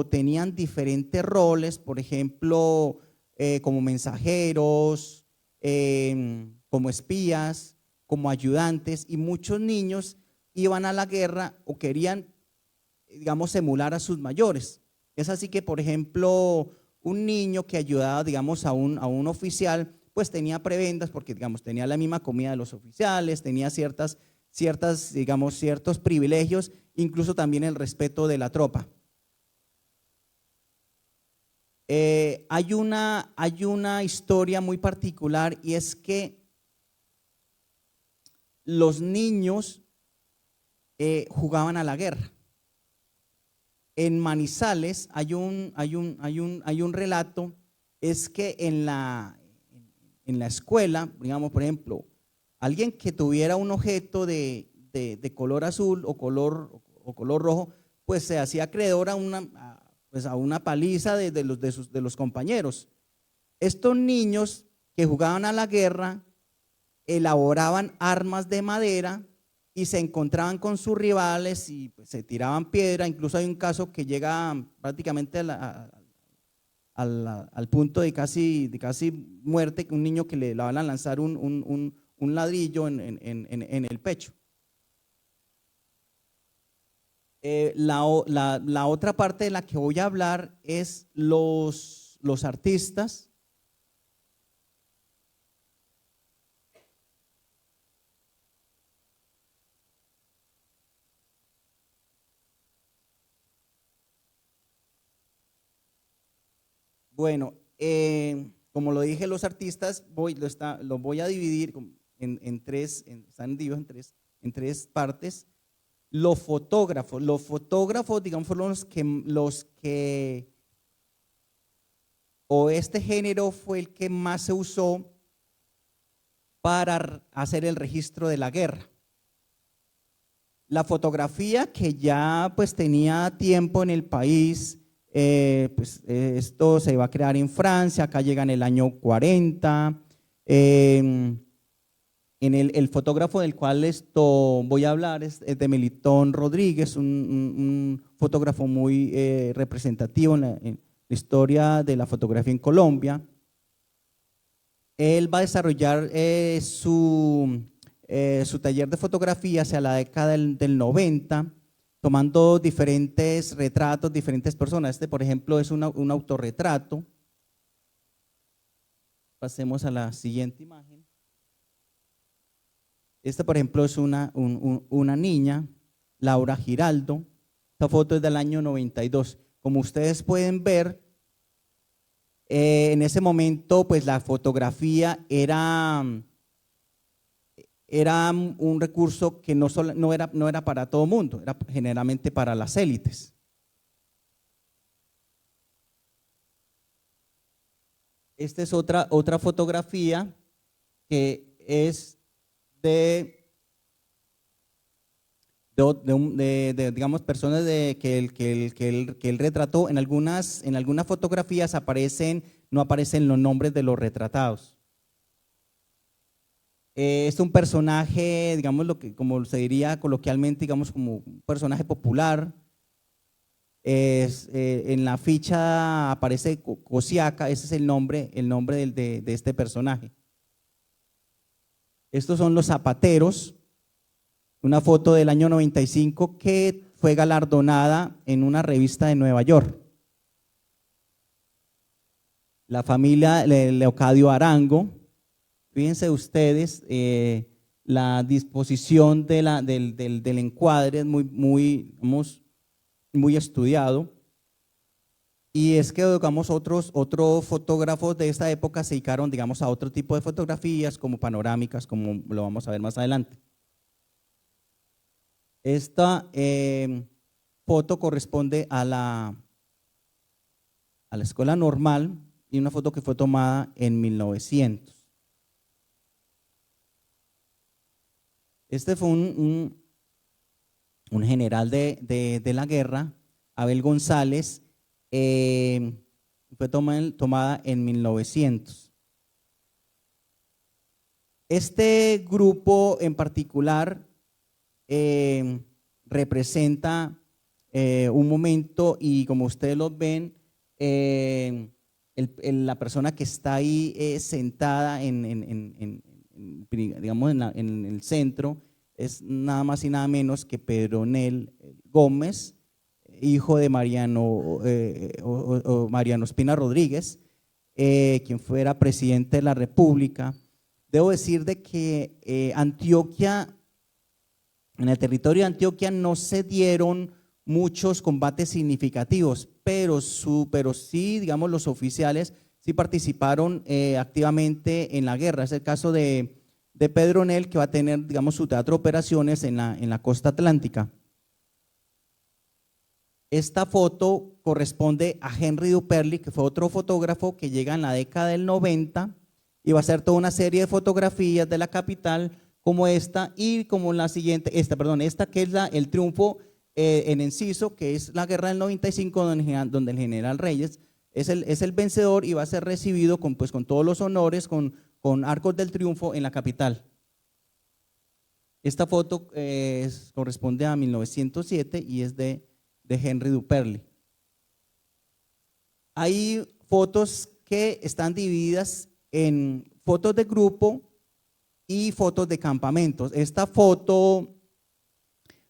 tenían diferentes roles, por ejemplo, como mensajeros, como espías, como ayudantes, y muchos niños iban a la guerra o querían, digamos, emular a sus mayores. Es así que, por ejemplo, un niño que ayudaba, digamos, a un oficial, pues tenía prebendas porque, digamos, tenía la misma comida de los oficiales, tenía digamos, ciertos privilegios, incluso también el respeto de la tropa. Hay una historia muy particular, y es que los niños jugaban a la guerra. En Manizales hay un relato, es que en la escuela, digamos, por ejemplo, alguien que tuviera un objeto de color azul o color rojo, pues se hacía acreedor a una paliza de los compañeros. Estos niños que jugaban a la guerra elaboraban armas de madera y se encontraban con sus rivales y pues se tiraban piedra. Incluso hay un caso que llega prácticamente al punto de casi muerte, que un niño que le van a lanzar un ladrillo en el pecho. La otra parte de la que voy a hablar es los artistas. Bueno, como lo dije, los artistas los voy a dividir en tres, están divididos en tres partes. Los fotógrafos, digamos, fueron o este género fue el que más se usó para hacer el registro de la guerra. La fotografía, que ya pues tenía tiempo en el país, pues esto se va a crear en Francia, acá llega en el año 40. El fotógrafo del cual voy a hablar es de Melitón Rodríguez, un fotógrafo muy representativo en la historia de la fotografía en Colombia. Él va a desarrollar su taller de fotografía hacia la década del 90, tomando diferentes retratos, diferentes personas. Por ejemplo, es un autorretrato. Pasemos a la siguiente imagen. Esta, por ejemplo, es una niña, Laura Giraldo. Esta foto es del año 92. Como ustedes pueden ver, en ese momento, pues la fotografía era un recurso que no era para todo mundo, era generalmente para las élites. Esta es otra fotografía que es digamos, personas que él retrató. En algunas fotografías no aparecen los nombres de los retratados. Es un personaje, digamos, como se diría coloquialmente, digamos, como un personaje popular. En la ficha aparece Cosiaca, ese es el nombre de este personaje. Estos son los zapateros, una foto del año 95 que fue galardonada en una revista de Nueva York. La familia Leocadio Arango. Fíjense ustedes, la disposición del encuadre es muy estudiado. Y es que, digamos, otros fotógrafos de esta época se dedicaron, digamos, a otro tipo de fotografías, como panorámicas, como lo vamos a ver más adelante. Esta foto corresponde a la escuela normal y una foto que fue tomada en 1900. Este fue un general de la guerra, Abel González, fue tomada en 1900. Este grupo en particular representa un momento, y como ustedes lo ven, la persona que está ahí sentada digamos en el centro es nada más y nada menos que Pedronel Gómez, hijo de Mariano Espina Rodríguez, quien fuera presidente de la República. Debo decir de que Antioquia, en el territorio de Antioquia no se dieron muchos combates significativos, pero sí, digamos, los oficiales sí participaron activamente en la guerra. Es el caso de Pedronel, que va a tener, digamos, su teatro de operaciones en la costa atlántica. Esta foto corresponde a Henry Duperly, que fue otro fotógrafo que llega en la década del 90 y va a hacer toda una serie de fotografías de la capital como esta y como la siguiente, esta que es el triunfo en Enciso, que es la guerra del 95, donde el general Reyes es el vencedor y va a ser recibido con todos los honores, con arcos del triunfo en la capital. Esta foto corresponde a 1907 y es de Henry Duperly. Hay fotos que están divididas en fotos de grupo y fotos de campamentos. Esta foto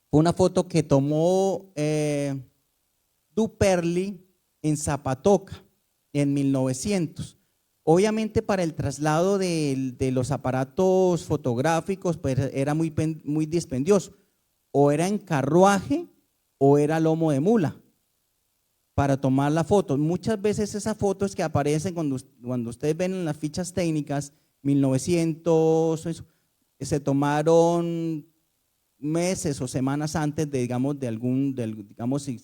fue una foto que tomó Duperly en Zapatoca en 1900. Obviamente para el traslado de los aparatos fotográficos pues era muy dispendioso, o era en carruaje o era lomo de mula para tomar la foto. Muchas veces esas fotos que aparecen cuando ustedes ven en las fichas técnicas 1900, se tomaron meses o semanas antes de, digamos, si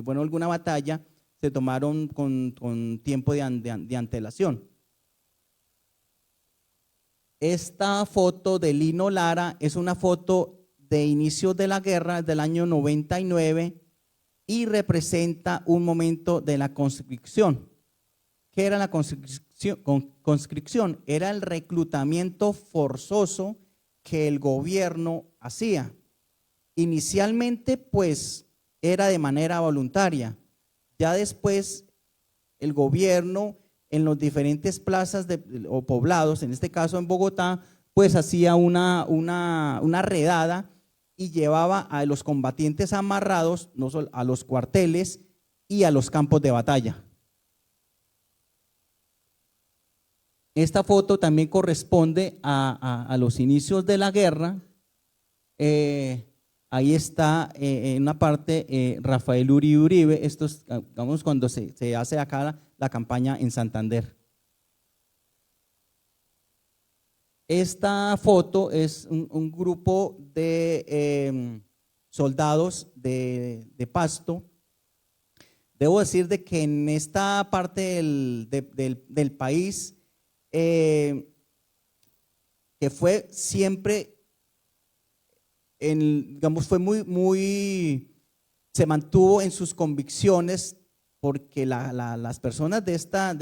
fue alguna batalla, se tomaron con tiempo de antelación. Esta foto de Lino Lara es una foto de inicio de la guerra del año 99 y representa un momento de la conscripción. ¿Qué era la conscripción? Era el reclutamiento forzoso que el gobierno hacía. Inicialmente, pues, era de manera voluntaria. Ya después, el gobierno en los diferentes plazas o poblados, en este caso en Bogotá, pues hacía una redada y llevaba a los combatientes amarrados no solo a los cuarteles y a los campos de batalla. Esta foto también corresponde a los inicios de la guerra. Ahí está en una parte Rafael Uribe. Esto es, digamos, cuando se hace acá la campaña en Santander. Esta foto es un grupo de soldados de Pasto. Debo decir de que en esta parte del país, que fue siempre, digamos, fue se mantuvo en sus convicciones, porque las personas de esta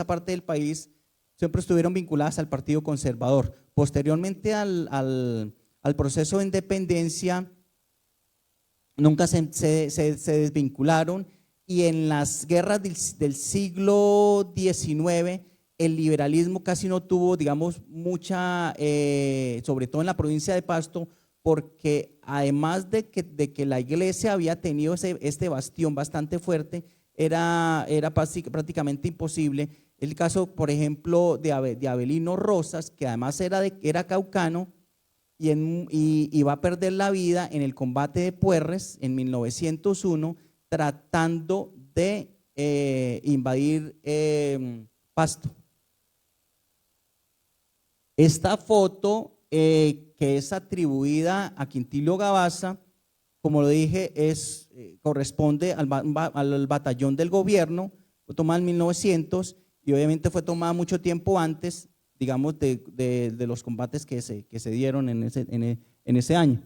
parte del país siempre estuvieron vinculadas al Partido Conservador. Posteriormente al proceso de independencia, nunca se desvincularon, y en las guerras del siglo XIX, el liberalismo casi no tuvo, digamos, mucha, sobre todo en la provincia de Pasto, porque además de que la iglesia había tenido este bastión bastante fuerte, era prácticamente imposible. El caso, por ejemplo, de Avelino Rosas, que además era caucano y va a perder la vida en el combate de Puerres en 1901, tratando de invadir Pasto. Esta foto, que es atribuida a Quintilio Gabaza, como lo dije, corresponde al batallón del gobierno, fue tomada en 1900 y obviamente fue tomada mucho tiempo antes, digamos, de los combates que se dieron en ese año.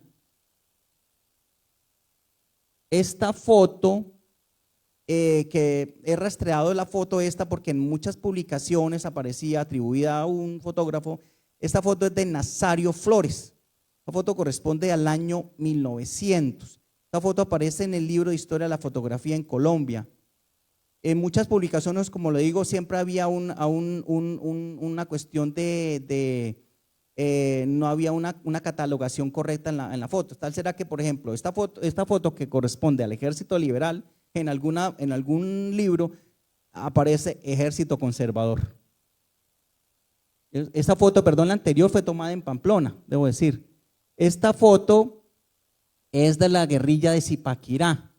Esta foto, que he rastreado la foto esta porque en muchas publicaciones aparecía atribuida a un fotógrafo. Esta foto es de Nazario Flores. Esta foto corresponde al año 1900. Esta foto aparece en el libro de Historia de la Fotografía en Colombia. En muchas publicaciones, como le digo, siempre había una cuestión no había una catalogación correcta en la foto. Tal será que, por ejemplo, esta foto que corresponde al Ejército Liberal, en algún libro aparece Ejército Conservador. Esta foto, perdón, la anterior fue tomada en Pamplona, debo decir. Esta foto es de la guerrilla de Zipaquirá.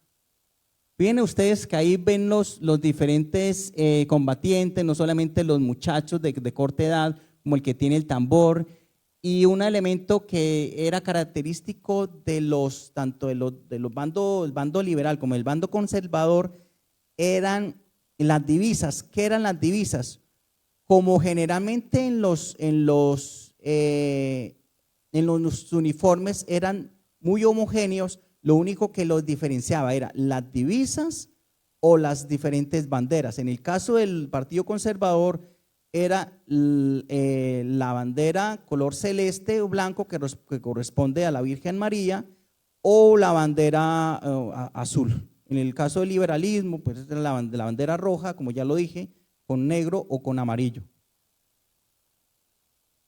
Fíjense ustedes que ahí ven los diferentes combatientes, no solamente los muchachos de corta edad, como el que tiene el tambor, y un elemento que era característico tanto de los bandos, el bando liberal como el bando conservador, eran las divisas. ¿Qué eran las divisas? Como generalmente en los uniformes eran muy homogéneos, lo único que los diferenciaba era las divisas o las diferentes banderas. En el caso del Partido Conservador era la bandera color celeste o blanco que corresponde a la Virgen María, o la bandera azul. En el caso del liberalismo, pues es la bandera roja, como ya lo dije, con negro o con amarillo.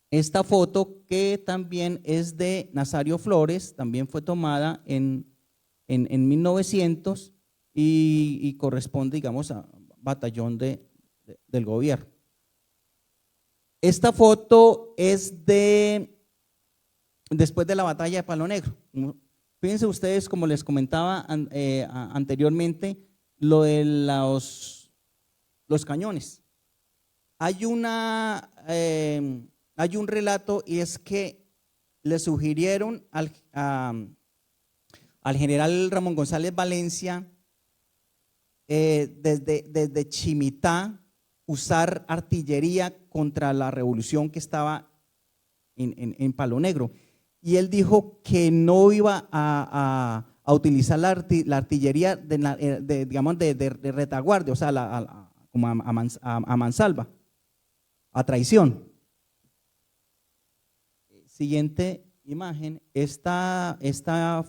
Esta foto, que también es de Nazario Flores, también fue tomada en 1900 y corresponde, digamos, a batallón del gobierno. Esta foto es después de la batalla de Palo Negro. Fíjense ustedes, como les comentaba anteriormente, lo de los cañones. Hay un relato, y es que le sugirieron al general Ramón González Valencia desde Chimitá usar artillería contra la revolución que estaba en Palo Negro, y él dijo que no iba a utilizar la artillería digamos de retaguardia, o sea, como a mansalva, a traición. Siguiente imagen. Esta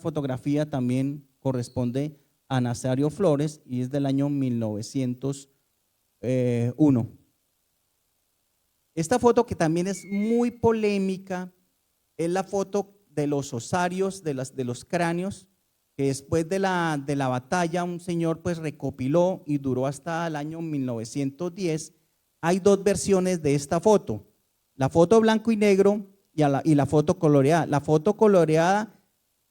fotografía también corresponde a Nazario Flores y es del año 1901. Esta foto, que también es muy polémica, es la foto de los osarios, de los cráneos, que después de la batalla un señor pues recopiló y duró hasta el año 1910. Hay dos versiones de esta foto: la foto blanco y negro y la foto coloreada. La foto coloreada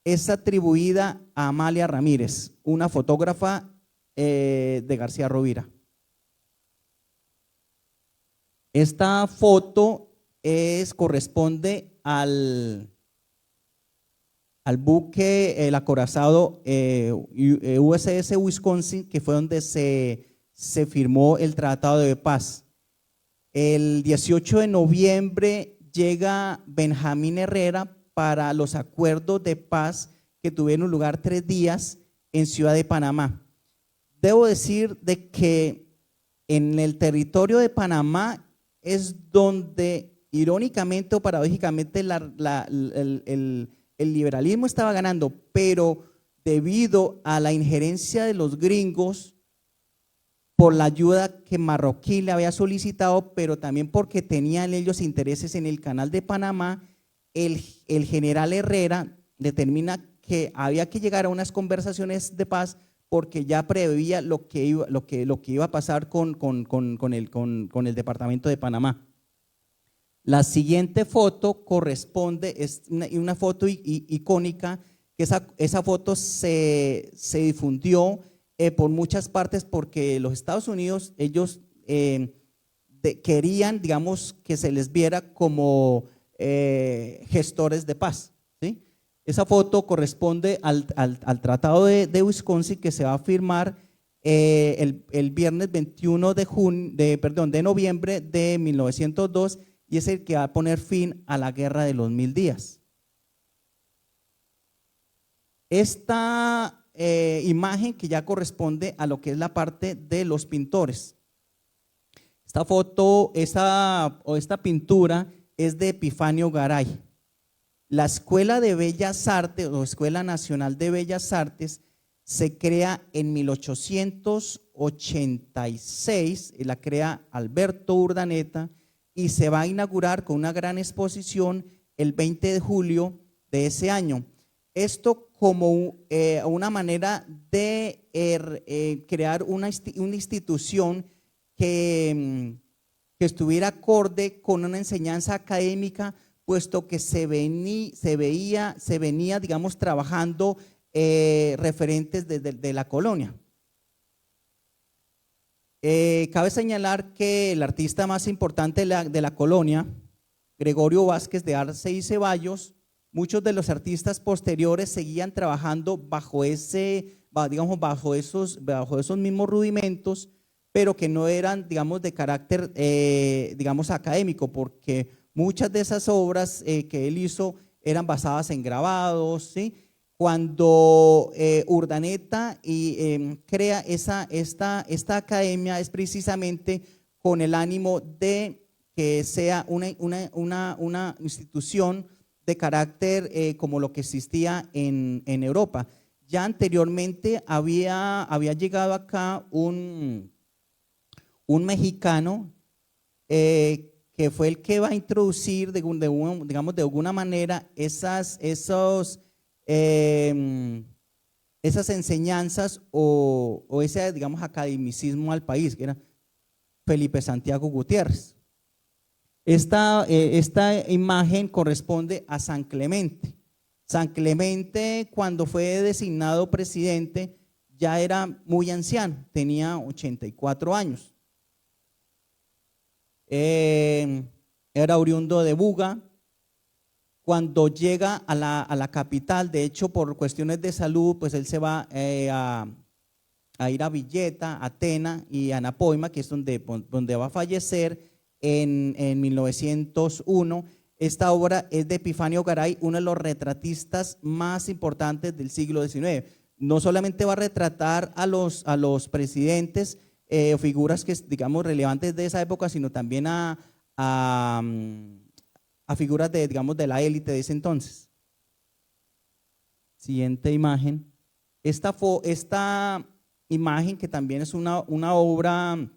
es atribuida a Amalia Ramírez, una fotógrafa de García Rovira. Esta foto corresponde al buque, el acorazado USS Wisconsin, que fue donde se firmó el Tratado de Paz. El 18 de noviembre llega Benjamín Herrera para los acuerdos de paz que tuvieron lugar 3 días en Ciudad de Panamá. Debo decir de que en el territorio de Panamá es donde, irónicamente o paradójicamente, el liberalismo estaba ganando, pero debido a la injerencia de los gringos, por la ayuda que Marroquí le había solicitado, pero también porque tenían ellos intereses en el canal de Panamá, el general Herrera determina que había que llegar a unas conversaciones de paz, porque ya preveía lo que iba a pasar con el departamento de Panamá. La siguiente foto corresponde, es una foto icónica, que esa foto se difundió por muchas partes, porque los Estados Unidos, ellos querían, digamos, que se les viera como gestores de paz, ¿sí? Esa foto corresponde al Tratado de Wisconsin, que se va a firmar el viernes 21 de noviembre de 1902, y es el que va a poner fin a la Guerra de los 1000 días. Esta imagen que ya corresponde a lo que es la parte de los pintores. Esta foto, esta pintura es de Epifanio Garay. La Escuela de Bellas Artes o Escuela Nacional de Bellas Artes se crea en 1886, y la crea Alberto Urdaneta, y se va a inaugurar con una gran exposición el 20 de julio de ese año. Esto como una manera de crear una institución que estuviera acorde con una enseñanza académica, puesto que se venía, digamos, trabajando referentes de la colonia. Cabe señalar que el artista más importante de la colonia, Gregorio Vázquez de Arce y Ceballos, muchos de los artistas posteriores seguían trabajando bajo esos mismos rudimentos, pero que no eran, digamos, de carácter, digamos, académico, porque muchas de esas obras que él hizo eran basadas en grabados, ¿sí? Cuando Urdaneta crea esta academia, es precisamente con el ánimo de que sea una institución de carácter como lo que existía en Europa. Ya anteriormente había llegado acá un mexicano que fue el que va a introducir digamos, de alguna manera esas enseñanzas o ese, digamos, academicismo al país, que era Felipe Santiago Gutiérrez. Esta imagen corresponde a San Clemente. San Clemente, cuando fue designado presidente, ya era muy anciano, tenía 84 años. Era oriundo de Buga. Cuando llega a la capital, de hecho, por cuestiones de salud, pues él se va a ir a Villeta, Atena y Anapoima, que es donde va a fallecer en 1901. Esta obra es de Epifanio Garay, uno de los retratistas más importantes del siglo XIX. No solamente va a retratar a los presidentes o figuras que, digamos, relevantes de esa época, sino también a figuras digamos, de la élite de ese entonces. Siguiente imagen. Esta imagen, que también es una obra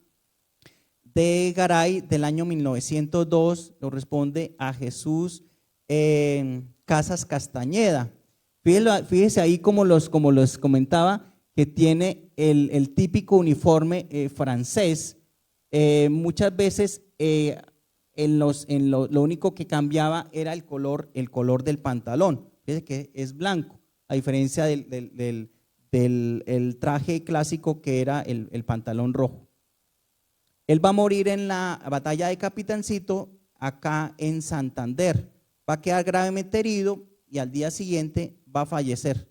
de Garay del año 1902, corresponde a Jesús Casas Castañeda. Fíjese ahí como les comentaba, que tiene el típico uniforme francés. Muchas veces lo único que cambiaba era el color del pantalón. Fíjese que es blanco, a diferencia del traje clásico, que era el pantalón rojo. Él va a morir en la batalla de Capitancito, acá en Santander. Va a quedar gravemente herido y al día siguiente va a fallecer.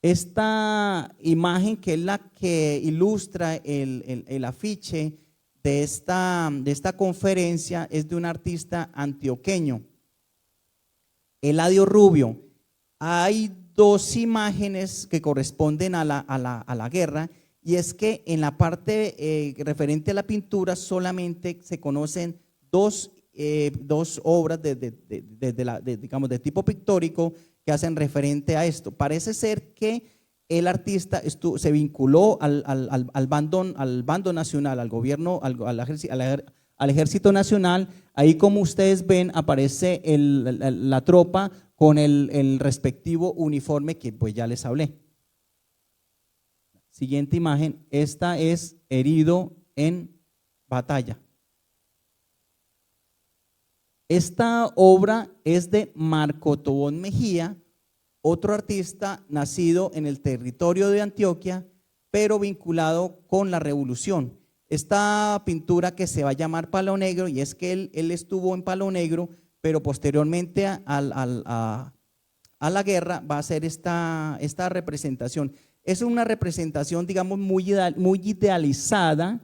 Esta imagen, que es la que ilustra el afiche de esta conferencia, es de un artista antioqueño, Eladio Rubio. Hay dos imágenes que corresponden a la guerra, y es que en la parte referente a la pintura solamente se conocen dos obras digamos, de tipo pictórico que hacen referente a esto. Parece ser que el artista se vinculó al bando nacional, al gobierno, al ejército nacional. Ahí, como ustedes ven, aparece la tropa con el respectivo uniforme que pues ya les hablé. Siguiente imagen. Esta es herido en batalla. Esta obra es de Marco Tobón Mejía, otro artista nacido en el territorio de Antioquia, pero vinculado con la revolución. Esta pintura, que se va a llamar Palo Negro, y es que él estuvo en Palo Negro, pero posteriormente a la guerra va a ser esta representación. Es una representación, digamos, muy idealizada,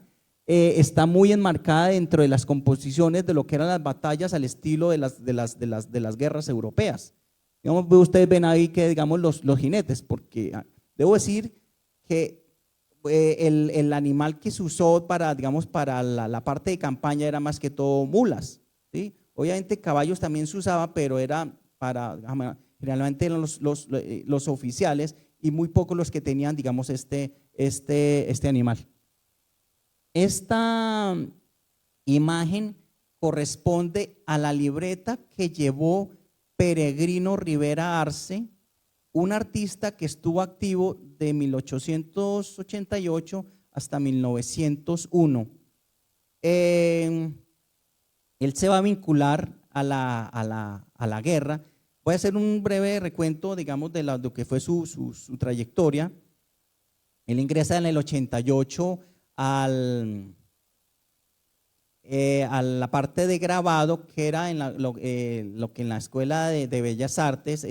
está muy enmarcada dentro de las composiciones de lo que eran las batallas al estilo de las guerras europeas. Digamos, ustedes ven ahí que, digamos, los jinetes, porque debo decir que el animal que se usó para, digamos, para la parte de campaña era más que todo mulas, ¿sí? Obviamente caballos también se usaba, pero era para, generalmente eran los oficiales y muy pocos los que tenían, digamos, este animal. Esta imagen corresponde a la libreta que llevó Peregrino Rivera Arce, un artista que estuvo activo de 1888 hasta 1901. Él se va a vincular a la guerra. Voy a hacer un breve recuento, digamos, de lo que fue su trayectoria. Él ingresa en el 88 a la parte de grabado, que era lo que en la Escuela de Bellas Artes,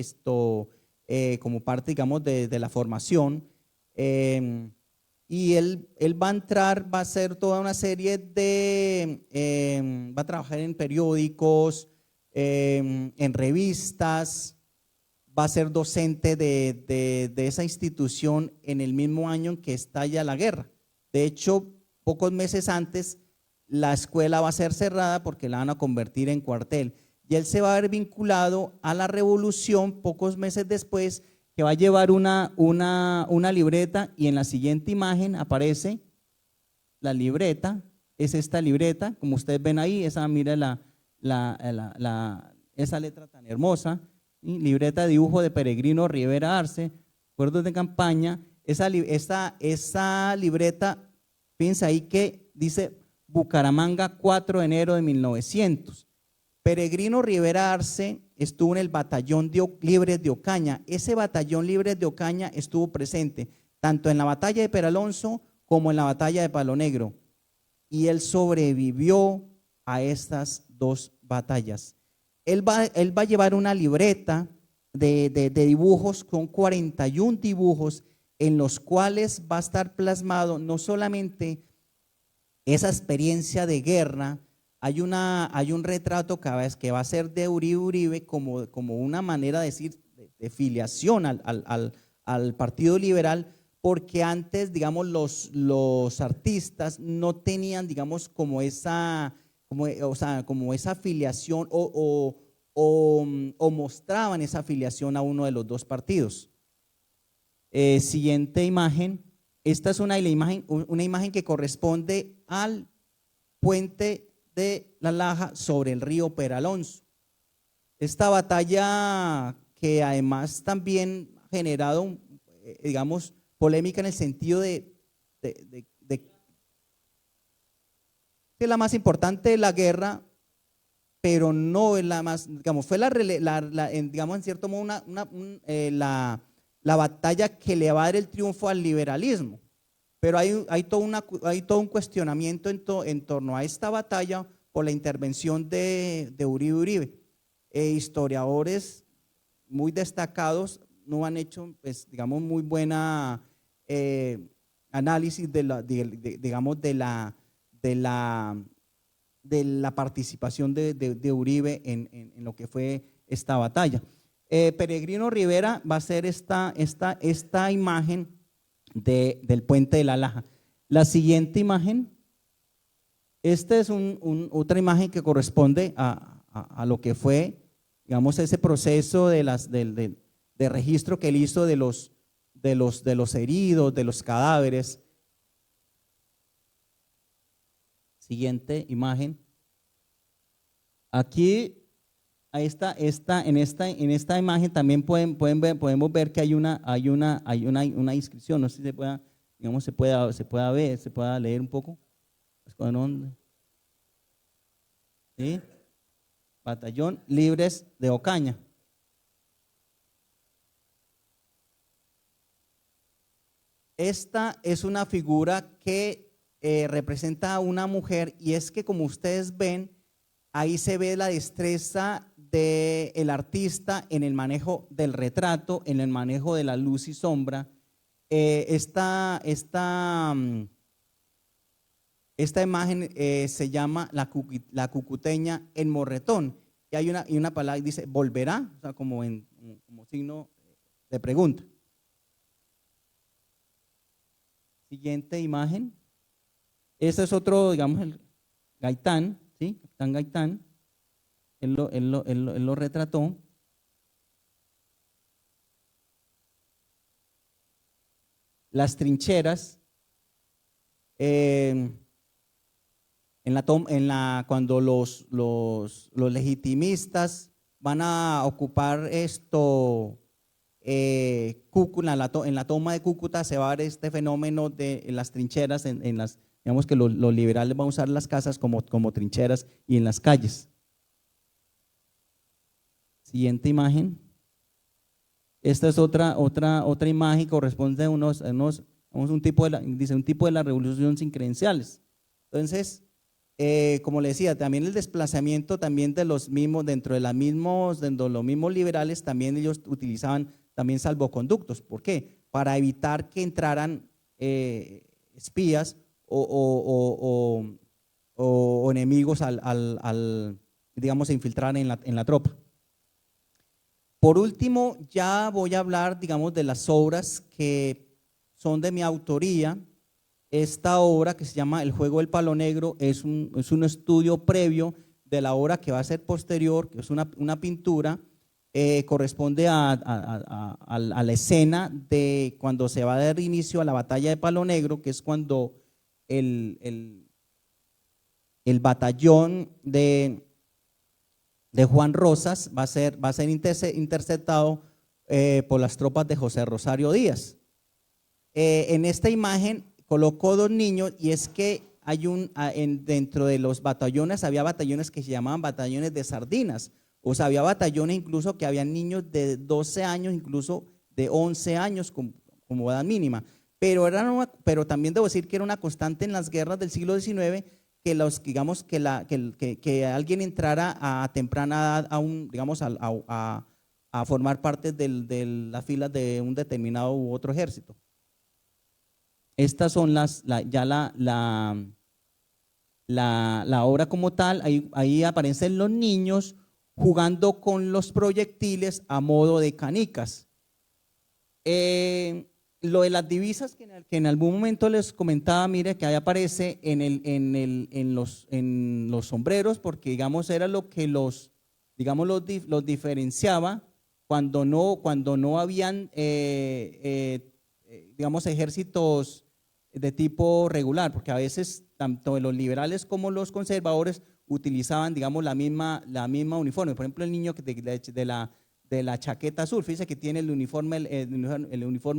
como parte, digamos, de la formación. Y él va a entrar, va a hacer toda una serie va a trabajar en periódicos, en revistas, va a ser docente de esa institución en el mismo año en que estalla la guerra. De hecho, pocos meses antes, la escuela va a ser cerrada porque la van a convertir en cuartel. Y él se va a ver vinculado a la revolución pocos meses después, que va a llevar una libreta, y en la siguiente imagen aparece la libreta. Es esta libreta, como ustedes ven ahí, mira esa letra tan hermosa, ¿sí? Libreta de dibujo de Peregrino Rivera Arce, acuerdos de campaña. Esa libreta, piensa ahí que dice Bucaramanga, 4 de enero de 1900. Peregrino Rivera Arce estuvo en el batallón Libres de Ocaña. Ese batallón Libres de Ocaña estuvo presente tanto en la batalla de Peralonso como en la batalla de Palo Negro. Y él sobrevivió a estas dos batallas. Él va a llevar una libreta de dibujos con 41 dibujos, en los cuales va a estar plasmado no solamente esa experiencia de guerra. Hay un retrato que va a ser de Uribe como una manera de decir de filiación al Partido Liberal, porque antes, digamos, los artistas no tenían, digamos, como esa afiliación o mostraban esa afiliación a uno de los dos partidos. Siguiente imagen. Esta es una imagen que corresponde al puente de La Laja sobre el río Peralonso. Esta batalla, que además también ha generado, digamos, polémica en el sentido de que es la más importante de la guerra, pero no es la más, digamos, fue digamos, en cierto modo la batalla que le va a dar el triunfo al liberalismo. Pero hay todo un cuestionamiento en torno a esta batalla por la intervención de Uribe. Historiadores muy destacados no han hecho, pues, digamos, muy buena análisis de la participación de Uribe en lo que fue esta batalla. Peregrino Rivera va a hacer esta imagen del puente de La Laja. La siguiente imagen, esta es otra imagen que corresponde a lo que fue, digamos, ese proceso de registro que él hizo de los heridos, de los cadáveres. Siguiente imagen. Aquí en esta imagen también podemos ver que hay una inscripción. No sé si se pueda ver, se pueda leer un poco. ¿Sí? Batallón Libres de Ocaña. Esta es una figura que representa a una mujer, y es que, como ustedes ven, ahí se ve la destreza del artista en el manejo del retrato, en el manejo de la luz y sombra. Esta imagen se llama la cucuteña en Morretón, y hay una palabra que dice volverá, o sea, como signo de pregunta. Siguiente imagen. Este es otro, digamos, el Gaitán, ¿sí? Capitán Gaitán. Él lo retrató. Las trincheras. Cuando los legitimistas van a ocupar Cúcuta, en la toma de Cúcuta se va a ver este fenómeno de las trincheras, digamos que los liberales van a usar las casas como trincheras y en las calles. Siguiente imagen. Esta es otra imagen, corresponde a un tipo de la revolución sin credenciales. Entonces, como le decía, también el desplazamiento también de los mismos, dentro de los mismos liberales, también ellos utilizaban también salvoconductos. ¿Por qué? Para evitar que entraran espías o enemigos digamos, se infiltraran en la tropa. Por último, ya voy a hablar, digamos, de las obras que son de mi autoría. Esta obra, que se llama El juego del palo negro, es un estudio previo de la obra que va a ser posterior, que es una pintura, corresponde a la escena de cuando se va a dar inicio a la batalla de Palo Negro, que es cuando el batallón de Juan Rosas va a ser interceptado por las tropas de José Rosario Díaz. En esta imagen colocó dos niños, y es que dentro de los batallones había batallones que se llamaban batallones de sardinas, o sea, había batallones incluso que habían niños de 12 años, incluso de 11 años como edad mínima, pero también debo decir que era una constante en las guerras del siglo XIX que alguien entrara a temprana edad a formar parte de las filas de un determinado u otro ejército. Estas son la obra como tal. Ahí aparecen los niños jugando con los proyectiles a modo de canicas. Lo de las divisas que en algún momento les comentaba, mire que ahí aparece en los sombreros, porque digamos era lo que los diferenciaba cuando no habían digamos ejércitos de tipo regular, porque a veces tanto los liberales como los conservadores utilizaban, digamos, la misma uniforme. Por ejemplo, el niño de la chaqueta azul, fíjese que tiene el uniforme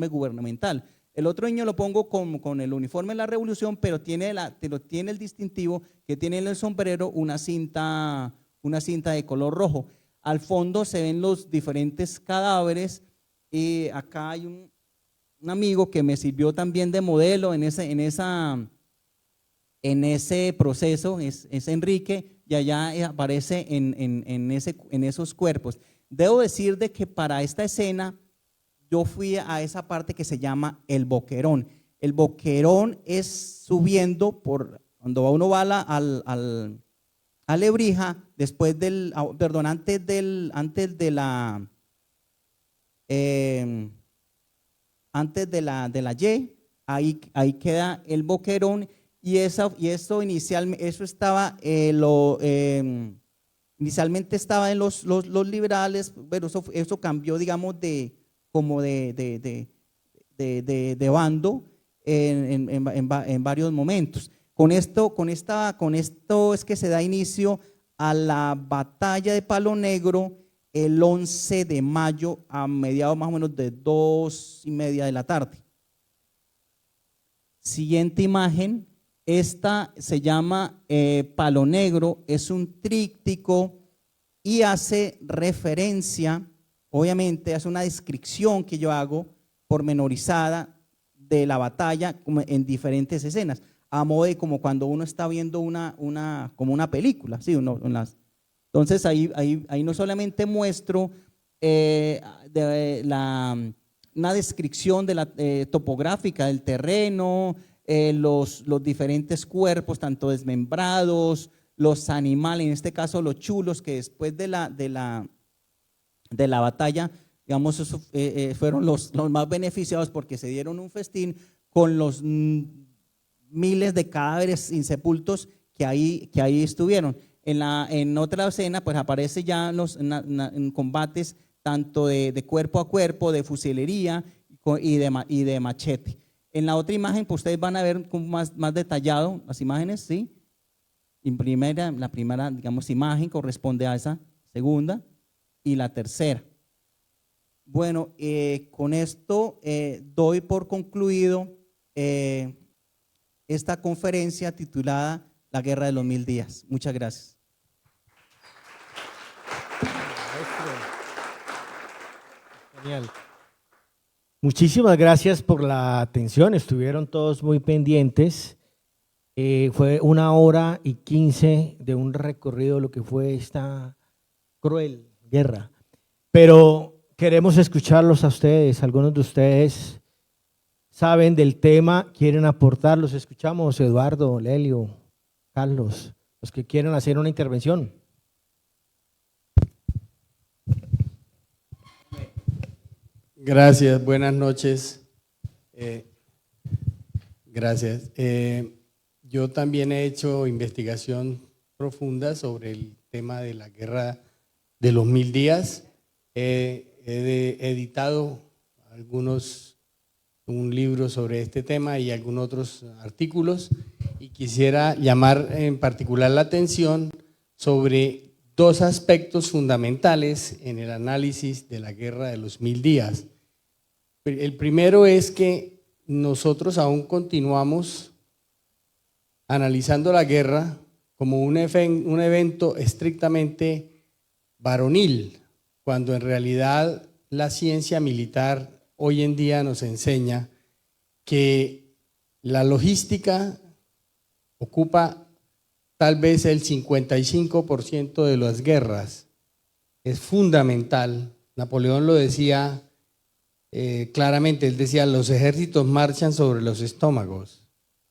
gubernamental. El otro niño lo pongo con el uniforme de la revolución, pero tiene el distintivo que tiene en el sombrero una cinta de color rojo. Al fondo se ven los diferentes cadáveres, y acá hay un amigo que me sirvió también de modelo en ese proceso, es Enrique, y allá aparece en esos cuerpos. Debo decir de que para esta escena yo fui a esa parte que se llama el boquerón. El boquerón es subiendo cuando uno va a Lebrija, antes de la Y, ahí queda el boquerón, y eso inicialmente, inicialmente estaba en los liberales, pero eso cambió, digamos, de bando en varios momentos. Con esto es que se da inicio a la batalla de Palo Negro el 11 de mayo a mediados más o menos de 2:30 de la tarde. Siguiente imagen. Esta se llama Palo Negro, es un tríptico y hace referencia, obviamente hace una descripción que yo hago pormenorizada de la batalla en diferentes escenas, a modo de como cuando uno está viendo como una película, ¿sí? Entonces ahí no solamente muestro una descripción de la topográfica del terreno, los diferentes cuerpos, tanto desmembrados, los animales, en este caso los chulos, que después de la batalla, digamos, fueron los más beneficiados porque se dieron un festín con los miles de cadáveres insepultos que ahí estuvieron. En otra escena, pues aparece ya en combates tanto de cuerpo a cuerpo, de fusilería y de machete. En la otra imagen, pues ustedes van a ver más detallado las imágenes, ¿sí? La primera, digamos, imagen corresponde a esa segunda y la tercera. Bueno, con esto doy por concluido esta conferencia titulada La Guerra de los 1000 días. Muchas gracias. Genial. Muchísimas gracias por la atención, estuvieron todos muy pendientes. Fue 1 hora y 15 de un recorrido de lo que fue esta cruel guerra. Pero queremos escucharlos a ustedes, algunos de ustedes saben del tema, quieren aportar, los escuchamos, Eduardo, Lelio, Carlos, los que quieren hacer una intervención. Gracias, buenas noches. Gracias. Yo también he hecho investigación profunda sobre el tema de la guerra de los 1000 días. He editado un libro sobre este tema y algunos otros artículos, y quisiera llamar en particular la atención sobre dos aspectos fundamentales en el análisis de la guerra de los 1000 días. El primero es que nosotros aún continuamos analizando la guerra como un evento estrictamente varonil, cuando en realidad la ciencia militar hoy en día nos enseña que la logística ocupa tal vez el 55% de las guerras. Es fundamental. Napoleón lo decía claramente, él decía, los ejércitos marchan sobre los estómagos.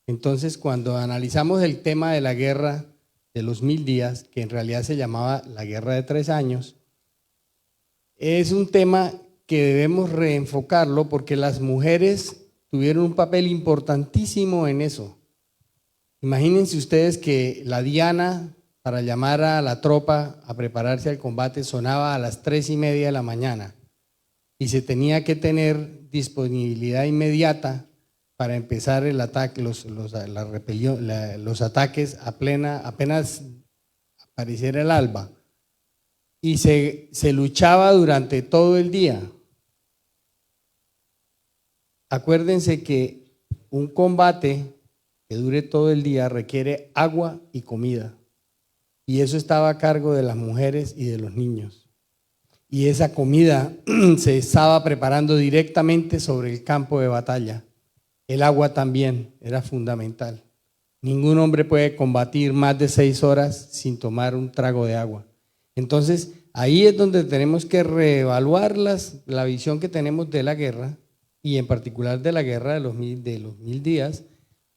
Entonces, cuando analizamos el tema de la guerra de los 1000 días, que en realidad se llamaba la guerra de 3 años, es un tema que debemos reenfocarlo porque las mujeres tuvieron un papel importantísimo en eso. Imagínense ustedes que la diana, para llamar a la tropa a prepararse al combate, sonaba a las 3:30 de la mañana y se tenía que tener disponibilidad inmediata para empezar el ataque, los ataques apenas apareciera el alba, y se luchaba durante todo el día. Acuérdense que un combate que dure todo el día requiere agua y comida, y eso estaba a cargo de las mujeres y de los niños, y esa comida se estaba preparando directamente sobre el campo de batalla. El agua también era fundamental. Ningún hombre puede combatir más de 6 horas sin tomar un trago de agua. Entonces, ahí es donde tenemos que reevaluar la visión que tenemos de la guerra, y en particular de la guerra de los 1000 días,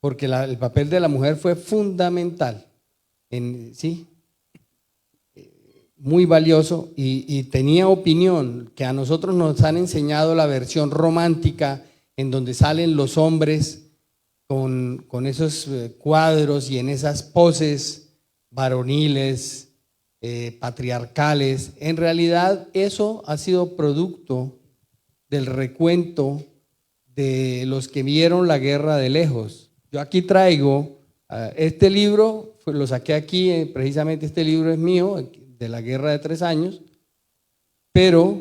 porque el papel de la mujer fue fundamental, ¿sí? Muy valioso, y tenía opinión, que a nosotros nos han enseñado la versión romántica, en donde salen los hombres con esos cuadros y en esas poses varoniles, patriarcales. En realidad eso ha sido producto del recuento de los que vieron la guerra de lejos. Yo aquí traigo este libro, lo saqué aquí, precisamente este libro es mío, de la guerra de 3 años, pero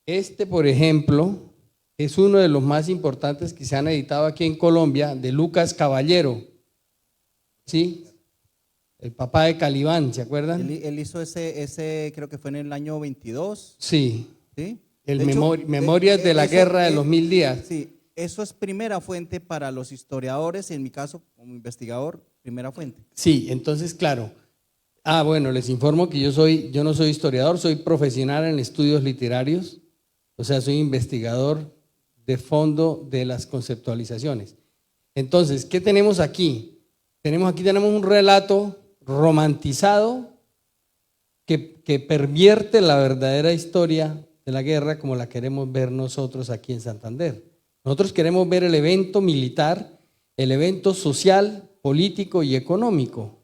este, por ejemplo, es uno de los más importantes que se han editado aquí en Colombia, de Lucas Caballero, ¿sí? El papá de Calibán, ¿se acuerdan? Él hizo ese, creo que fue en el año 22. Sí. ¿Sí? El Memorias de la Guerra de los 1000 días. Sí, eso es primera fuente para los historiadores, y en mi caso, como investigador, primera fuente. Sí, entonces, claro, Bueno, les informo que yo no soy historiador, soy profesional en estudios literarios, o sea, soy investigador de fondo de las conceptualizaciones. Entonces, ¿qué tenemos aquí? Tenemos un relato romantizado que pervierte la verdadera historia de la guerra como la queremos ver nosotros aquí en Santander. Nosotros queremos ver el evento militar, el evento social, político y económico.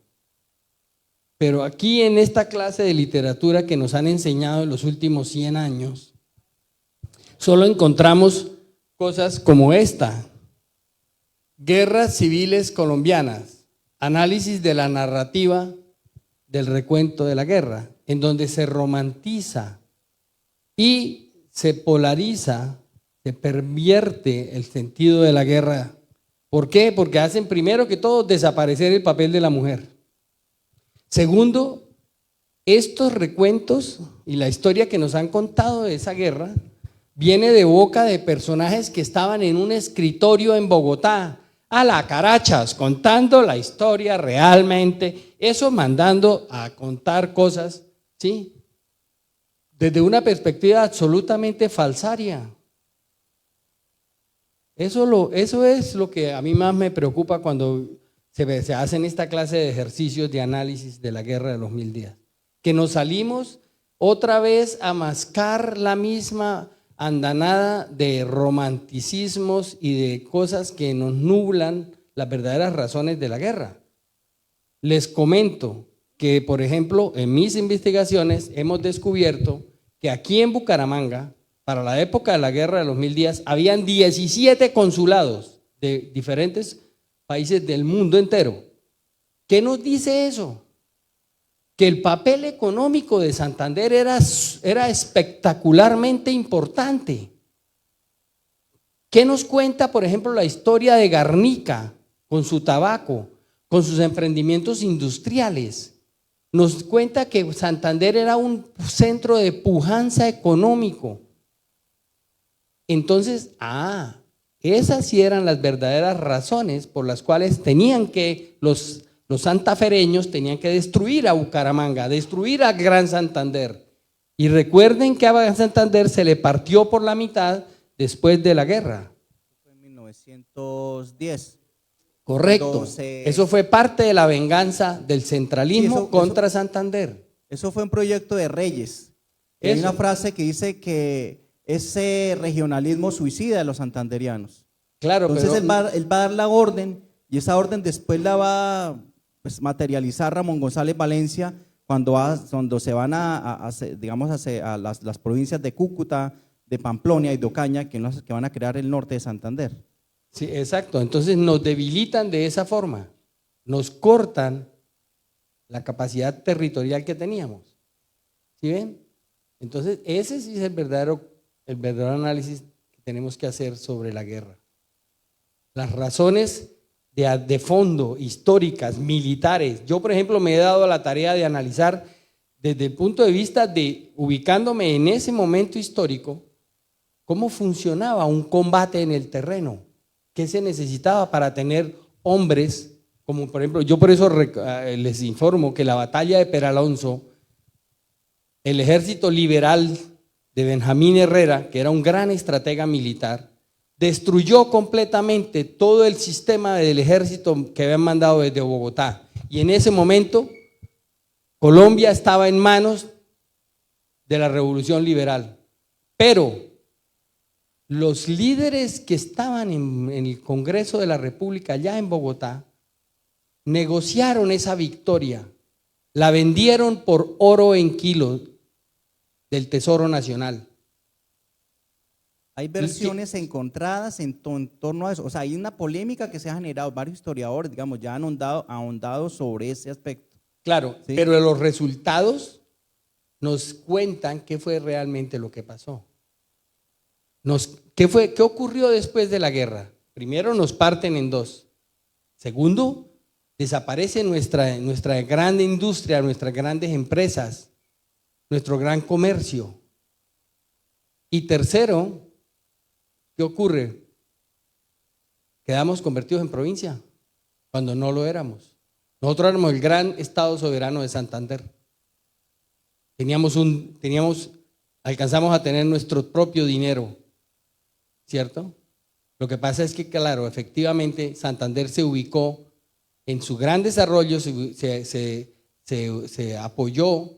Pero aquí en esta clase de literatura que nos han enseñado en los últimos 100 años, solo encontramos cosas como esta: Guerras civiles colombianas, análisis de la narrativa del recuento de la guerra, en donde se romantiza y se polariza, se pervierte el sentido de la guerra. ¿Por qué? Porque hacen primero que todo desaparecer el papel de la mujer. Segundo, estos recuentos y la historia que nos han contado de esa guerra viene de boca de personajes que estaban en un escritorio en Bogotá, a la carachas, contando la historia realmente, eso mandando a contar cosas, ¿sí? Desde una perspectiva absolutamente falsaria. Eso es lo que a mí más me preocupa cuando se hacen esta clase de ejercicios de análisis de la guerra de los 1000 días. Que nos salimos otra vez a mascar la misma andanada de romanticismos y de cosas que nos nublan las verdaderas razones de la guerra. Les comento que, por ejemplo, en mis investigaciones hemos descubierto que aquí en Bucaramanga, para la época de la guerra de los 1000 días, habían 17 consulados de diferentes países del mundo entero. ¿Qué nos dice eso? Que el papel económico de Santander era espectacularmente importante. ¿Qué nos cuenta, por ejemplo, la historia de Garnica con su tabaco, con sus emprendimientos industriales? Nos cuenta que Santander era un centro de pujanza económico. Entonces, esas sí eran las verdaderas razones por las cuales tenían que los santafereños tenían que destruir a Bucaramanga, destruir a Gran Santander. Y recuerden que a Gran Santander se le partió por la mitad después de la guerra. Fue en 1910. Correcto. Eso fue parte de la venganza del centralismo contra Santander. Eso fue un proyecto de Reyes. Hay una frase que dice que ese regionalismo suicida de los santanderianos. Claro, entonces pero él va a dar la orden y esa orden después la va a materializar Ramón González Valencia cuando se van a las provincias de Cúcuta, de Pamplona y de Ocaña, que van a crear el norte de Santander. Sí, exacto. Entonces nos debilitan de esa forma, nos cortan la capacidad territorial que teníamos. ¿Sí ven? Entonces ese sí es el verdadero análisis que tenemos que hacer sobre la guerra. Las razones de fondo, históricas, militares. Yo, por ejemplo, me he dado la tarea de analizar desde el punto de vista de, ubicándome en ese momento histórico, cómo funcionaba un combate en el terreno, qué se necesitaba para tener hombres, como por ejemplo, yo por eso les informo que la batalla de Peralonso, el ejército liberal de Benjamín Herrera, que era un gran estratega militar, destruyó completamente todo el sistema del ejército que habían mandado desde Bogotá. Y en ese momento, Colombia estaba en manos de la revolución liberal. Pero los líderes que estaban en el Congreso de la República, allá en Bogotá, negociaron esa victoria, la vendieron por oro en kilos del Tesoro Nacional. Hay versiones encontradas en torno a eso. O sea, hay una polémica que se ha generado. Varios historiadores, digamos, ya han ahondado sobre ese aspecto. Claro, ¿sí? Pero los resultados nos cuentan qué fue realmente lo que pasó. ¿Qué ocurrió después de la guerra? Primero, nos parten en dos. Segundo, desaparece nuestra gran industria, nuestras grandes empresas, nuestro gran comercio. Y tercero, ¿qué ocurre? Quedamos convertidos en provincia cuando no lo éramos. Nosotros éramos el gran Estado soberano de Santander. Alcanzamos a tener nuestro propio dinero, ¿cierto? Lo que pasa es que, claro, efectivamente Santander se ubicó en su gran desarrollo, se apoyó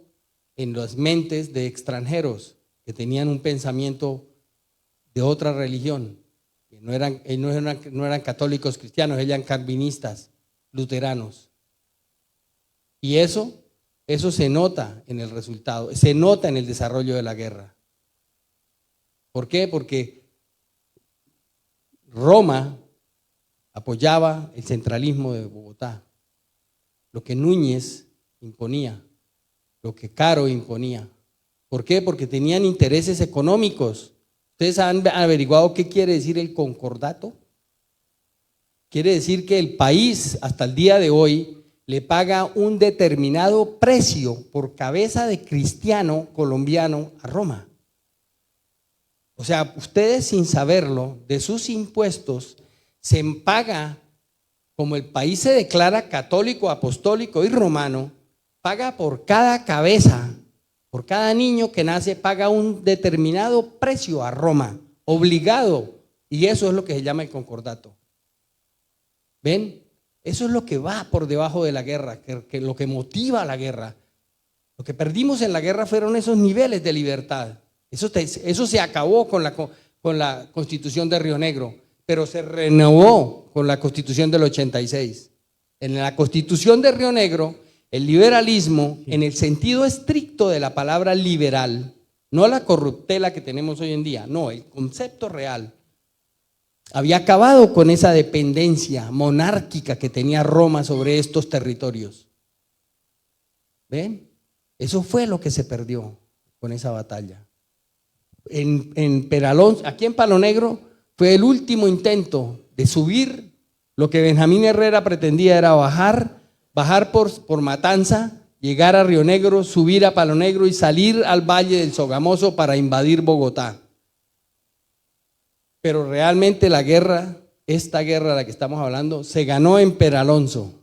en las mentes de extranjeros que tenían un pensamiento de otra religión, que no eran católicos cristianos, eran calvinistas, luteranos. Y eso se nota en el resultado, se nota en el desarrollo de la guerra. ¿Por qué? Porque Roma apoyaba el centralismo de Bogotá, lo que Núñez imponía, lo que Caro imponía. ¿Por qué? Porque tenían intereses económicos. ¿Ustedes han averiguado qué quiere decir el concordato? Quiere decir que el país hasta el día de hoy le paga un determinado precio por cabeza de cristiano colombiano a Roma. O sea, ustedes sin saberlo, de sus impuestos se paga, como el país se declara católico, apostólico y romano, paga por cada cabeza, por cada niño que nace, paga un determinado precio a Roma, obligado, y eso es lo que se llama el concordato. ¿Ven? Eso es lo que va por debajo de la guerra, que lo que motiva la guerra. Lo que perdimos en la guerra fueron esos niveles de libertad. Eso se acabó con la Constitución de Río Negro, pero se renovó con la Constitución del 86. En la Constitución de Río Negro, el liberalismo, en el sentido estricto de la palabra liberal, no la corruptela que tenemos hoy en día, no, el concepto real, había acabado con esa dependencia monárquica que tenía Roma sobre estos territorios. ¿Ven? Eso fue lo que se perdió con esa batalla. En Peralón, aquí en Palo Negro, fue el último intento de subir. Lo que Benjamín Herrera pretendía era bajar por Matanza, llegar a Río Negro, subir a Palo Negro y salir al Valle del Sogamoso para invadir Bogotá. Pero realmente la guerra, esta guerra de la que estamos hablando, se ganó en Peralonso.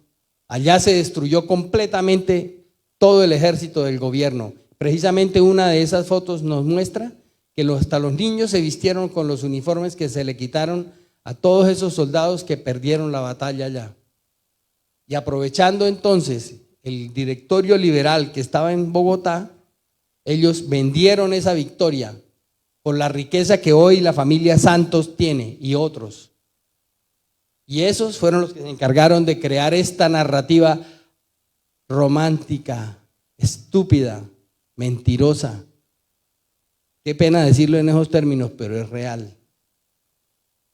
Allá se destruyó completamente todo el ejército del gobierno. Precisamente una de esas fotos nos muestra que hasta los niños se vistieron con los uniformes que se le quitaron a todos esos soldados que perdieron la batalla allá. Y aprovechando entonces el directorio liberal que estaba en Bogotá, ellos vendieron esa victoria por la riqueza que hoy la familia Santos tiene y otros. Y esos fueron los que se encargaron de crear esta narrativa romántica, estúpida, mentirosa. Qué pena decirlo en esos términos, pero es real.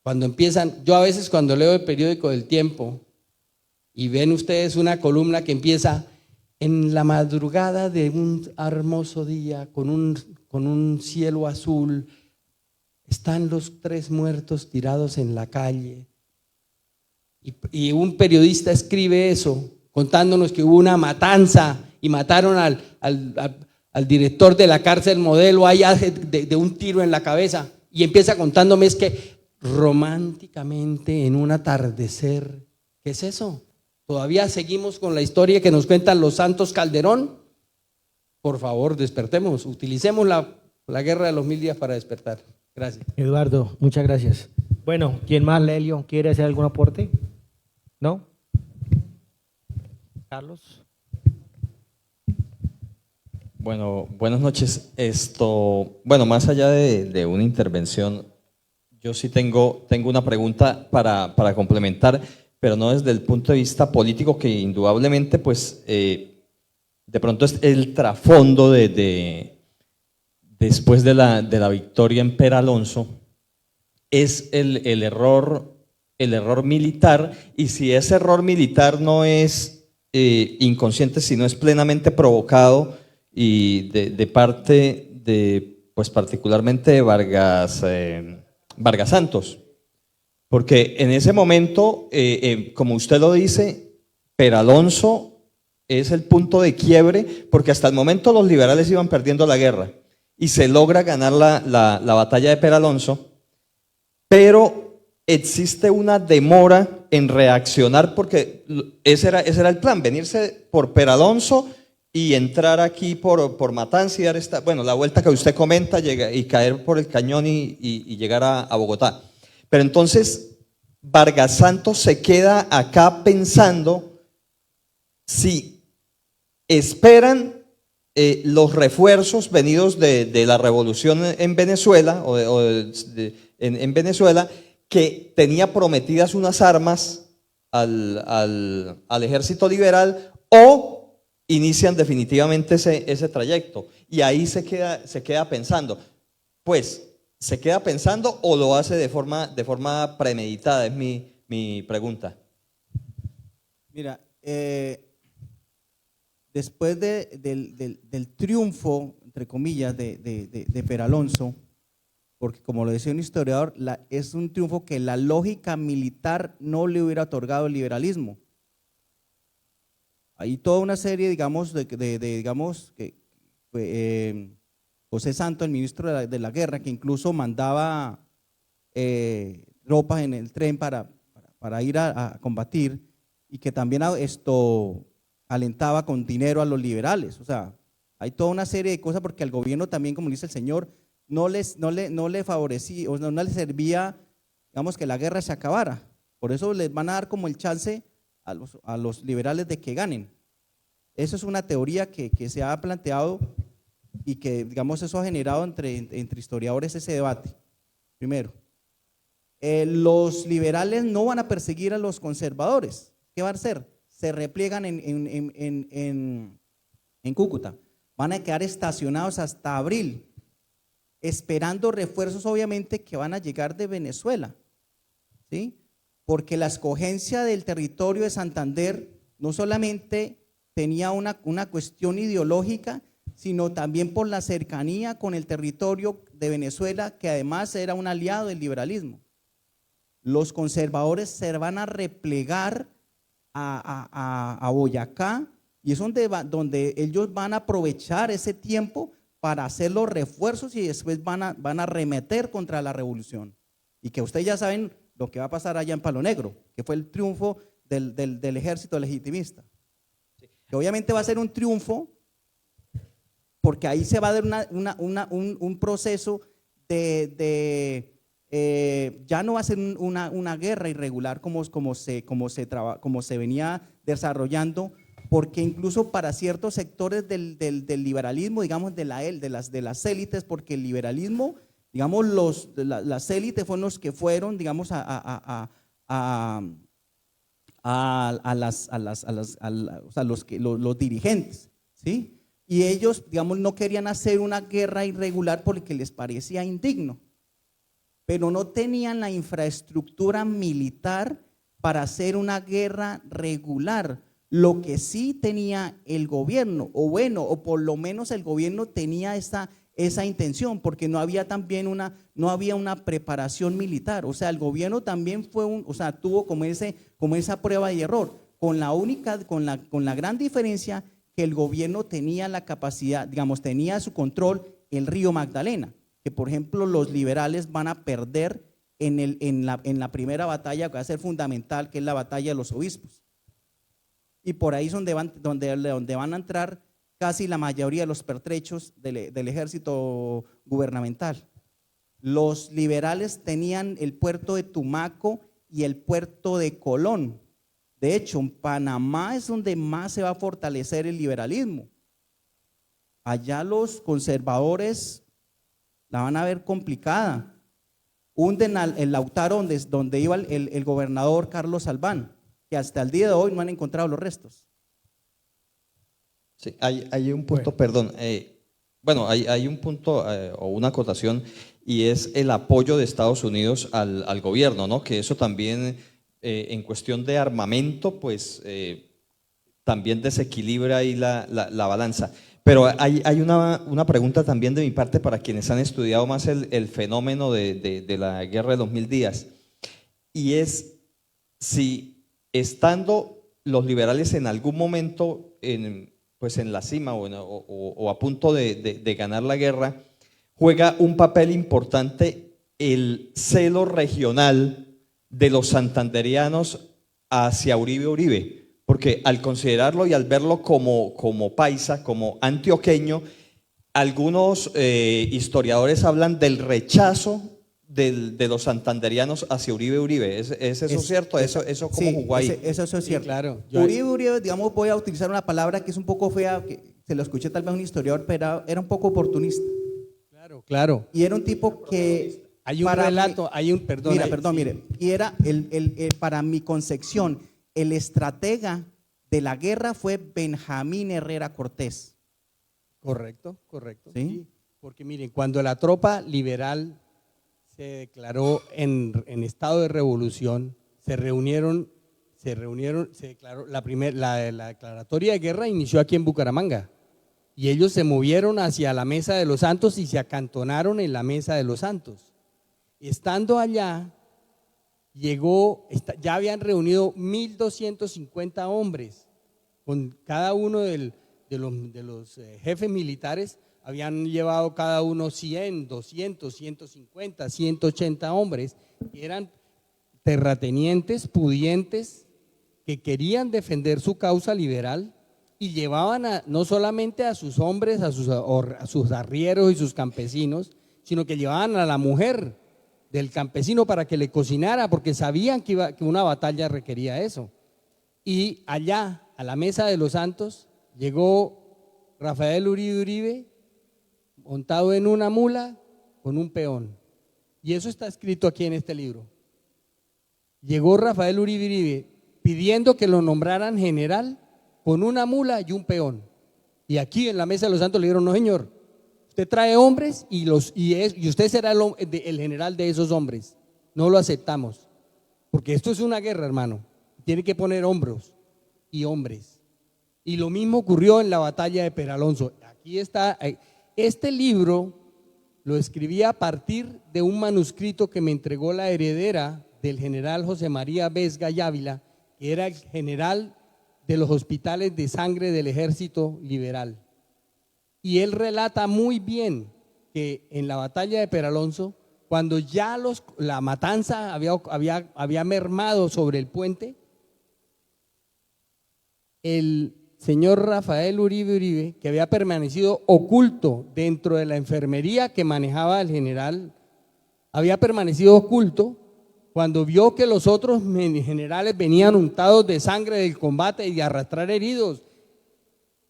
Cuando empiezan, yo a veces cuando leo el periódico del Tiempo y ven ustedes una columna que empieza en la madrugada de un hermoso día con un cielo azul, están los 3 muertos tirados en la calle. Y un periodista escribe eso, contándonos que hubo una matanza y mataron al director de la cárcel Modelo allá de un tiro en la cabeza. Y empieza contándome es que románticamente en un atardecer, ¿qué es eso? ¿Todavía seguimos con la historia que nos cuentan los Santos Calderón? Por favor, despertemos, utilicemos la guerra de los 1000 días para despertar. Gracias. Eduardo, muchas gracias. Bueno, ¿quién más, Lelio, quiere hacer algún aporte? ¿No? Carlos. Bueno, buenas noches. Bueno, más allá de una intervención, yo sí tengo una pregunta para complementar, pero no desde el punto de vista político, que indudablemente, pues, de pronto es el trasfondo después de la victoria en Peralonso, es el error militar, y si ese error militar no es inconsciente, sino es plenamente provocado y de parte pues particularmente de Vargas Santos, porque en ese momento, como usted lo dice, Peralonso es el punto de quiebre, porque hasta el momento los liberales iban perdiendo la guerra y se logra ganar la batalla de Peralonso, pero existe una demora en reaccionar porque ese era el plan, venirse por Peralonso y entrar aquí por Matanza y dar la vuelta que usted comenta y caer por el Cañón y llegar a Bogotá. Pero entonces Vargas Santos se queda acá pensando si esperan los refuerzos venidos de la revolución en Venezuela en Venezuela, que tenía prometidas unas armas al ejército liberal, o inician definitivamente ese trayecto. Y ahí se queda pensando. Pues, ¿se queda pensando o lo hace de forma premeditada? Es mi pregunta. Mira, después del triunfo, entre comillas, de Peralonso, porque como lo decía un historiador, es un triunfo que la lógica militar no le hubiera otorgado el liberalismo. Hay toda una serie, digamos, digamos que José Santos, el ministro de la guerra, que incluso mandaba ropas en el tren para ir a combatir, y que también alentaba con dinero a los liberales. O sea, hay toda una serie de cosas porque al gobierno también, como dice el señor, no le favorecía, o no le servía, digamos, que la guerra se acabara. Por eso les van a dar como el chance a los liberales de que ganen. Eso es una teoría que se ha planteado y que, digamos, eso ha generado entre historiadores ese debate. Primero, los liberales no van a perseguir a los conservadores. ¿Qué van a hacer? Se repliegan en Cúcuta. Van a quedar estacionados hasta abril, esperando refuerzos, obviamente, que van a llegar de Venezuela, ¿sí? Porque la escogencia del territorio de Santander no solamente tenía una cuestión ideológica, sino también por la cercanía con el territorio de Venezuela, que además era un aliado del liberalismo. Los conservadores se van a replegar a Boyacá, y es donde ellos van a aprovechar ese tiempo para hacer los refuerzos y después van a arremeter contra la revolución. Y que ustedes ya saben lo que va a pasar allá en Palo Negro, que fue el triunfo del ejército legitimista. Que obviamente va a ser un triunfo porque ahí se va a dar un proceso ya no va a ser una guerra irregular como se venía desarrollando, porque incluso para ciertos sectores del liberalismo, digamos, de las élites, porque el liberalismo, digamos, las élites fueron los que fueron, digamos, los dirigentes, ¿sí? Y ellos, digamos, no querían hacer una guerra irregular porque les parecía indigno, pero no tenían la infraestructura militar para hacer una guerra regular. Lo que sí tenía el gobierno, o por lo menos el gobierno tenía esa intención, porque no había una preparación militar. O sea, el gobierno también tuvo como esa prueba y error, con la gran diferencia que el gobierno tenía la capacidad, digamos, tenía a su control el río Magdalena, que por ejemplo los liberales van a perder en la primera batalla, que va a ser fundamental, que es la batalla de los obispos. Y por ahí es donde van a entrar casi la mayoría de los pertrechos del ejército gubernamental. Los liberales tenían el puerto de Tumaco y el puerto de Colón. De hecho, en Panamá es donde más se va a fortalecer el liberalismo. Allá los conservadores la van a ver complicada. Hunden el Lautaro, donde iba el gobernador Carlos Albán, que hasta el día de hoy no han encontrado los restos. Sí, hay un punto, perdón, hay un punto o una acotación, y es el apoyo de Estados Unidos al gobierno, ¿no? Que eso también, en cuestión de armamento, pues también desequilibra ahí la balanza. Pero hay una pregunta también de mi parte para quienes han estudiado más el fenómeno de la guerra de los 1000 días, y es si estando los liberales en algún momento en la cima o a punto de ganar la guerra, juega un papel importante el celo regional de los santanderianos hacia Uribe Uribe? Porque al considerarlo y al verlo como paisa, como antioqueño, algunos historiadores hablan del rechazo de los santanderianos hacia Uribe Uribe. ¿Es eso cierto? ¿Eso cómo Sí, jugó ahí? eso es Sí, cierto. claro. Uribe, digamos, voy a utilizar una palabra que es un poco fea, que se lo escuché tal vez a un historiador, pero era un poco oportunista. Claro, claro. Y era un tipo que… Hay un para relato, mí- hay un, perdón. Mira, hay- perdón, sí. mire. Y era, para mi concepción, el estratega de la guerra fue Benjamín Herrera Cortés. Correcto, correcto. ¿Sí? Sí. Porque miren, cuando la tropa liberal se declaró en estado de revolución, se declaró la declaratoria de guerra inició aquí en Bucaramanga. Y ellos se movieron hacia la Mesa de los Santos y se acantonaron en la Mesa de los Santos. Estando allá, ya habían reunido 1.250 hombres, con cada uno de los jefes militares, habían llevado cada uno 100, 200, 150, 180 hombres, que eran terratenientes, pudientes, que querían defender su causa liberal y llevaban no solamente a sus hombres, a sus arrieros y sus campesinos, sino que llevaban a la mujer del campesino para que le cocinara, porque sabían que una batalla requería eso. Y allá, a la Mesa de los Santos, llegó Rafael Uribe Uribe, montado en una mula con un peón. Y eso está escrito aquí en este libro. Llegó Rafael Uribe Uribe pidiendo que lo nombraran general con una mula y un peón. Y aquí en la Mesa de los Santos le dijeron: no, señor, usted trae hombres y usted será el general de esos hombres. No lo aceptamos, porque esto es una guerra, hermano. Tiene que poner hombros y hombres. Y lo mismo ocurrió en la batalla de Peralonso. Aquí está, este libro lo escribí a partir de un manuscrito que me entregó la heredera del general José María Vesga y Ávila, que era el general de los hospitales de sangre del ejército liberal. Y él relata muy bien que en la batalla de Peralonso, cuando ya la matanza había mermado sobre el puente, el señor Rafael Uribe Uribe, que había permanecido oculto dentro de la enfermería que manejaba el general, había permanecido oculto. Cuando vio que los otros generales venían untados de sangre del combate y de arrastrar heridos,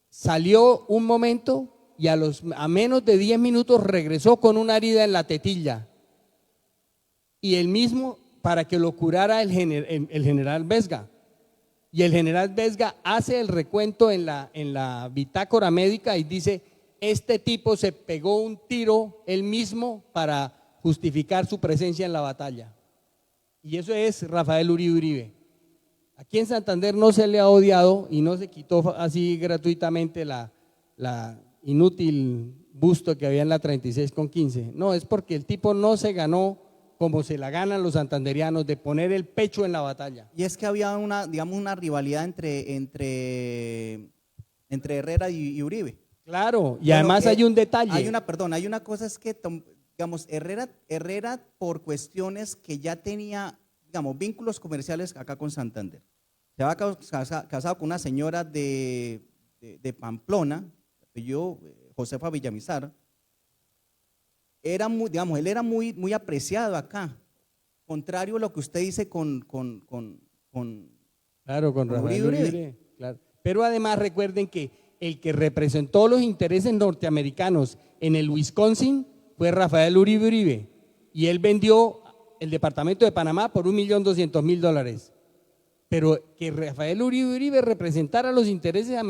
salió un momento y a menos de 10 minutos regresó con una herida en la tetilla. Y él mismo, para que lo curara el general Vesga. Y el general Vesga hace el recuento en la bitácora médica y dice: este tipo se pegó un tiro él mismo para justificar su presencia en la batalla. Y eso es Rafael Uribe Uribe. Aquí en Santander no se le ha odiado y no se quitó así gratuitamente la inútil busto que había en la 36 con 15. No, es porque el tipo no se ganó como se la ganan los santanderianos, de poner el pecho en la batalla. Y es que había una rivalidad entre Herrera y Uribe. Claro, y Bueno, además hay un detalle. Hay una cosa, es que, digamos, Herrera por cuestiones que ya tenía, digamos, vínculos comerciales acá con Santander. Se había casado con una señora de Pamplona, yo, Josefa Villamizar. Él era muy apreciado acá, contrario a lo que usted dice con Claro, con Rafael Uribe. Uribe, claro. Pero además recuerden que el que representó los intereses norteamericanos en el Wisconsin fue Rafael Uribe Uribe, y él vendió el departamento de Panamá por $1.200.000. Pero que Rafael Uribe Uribe representara los intereses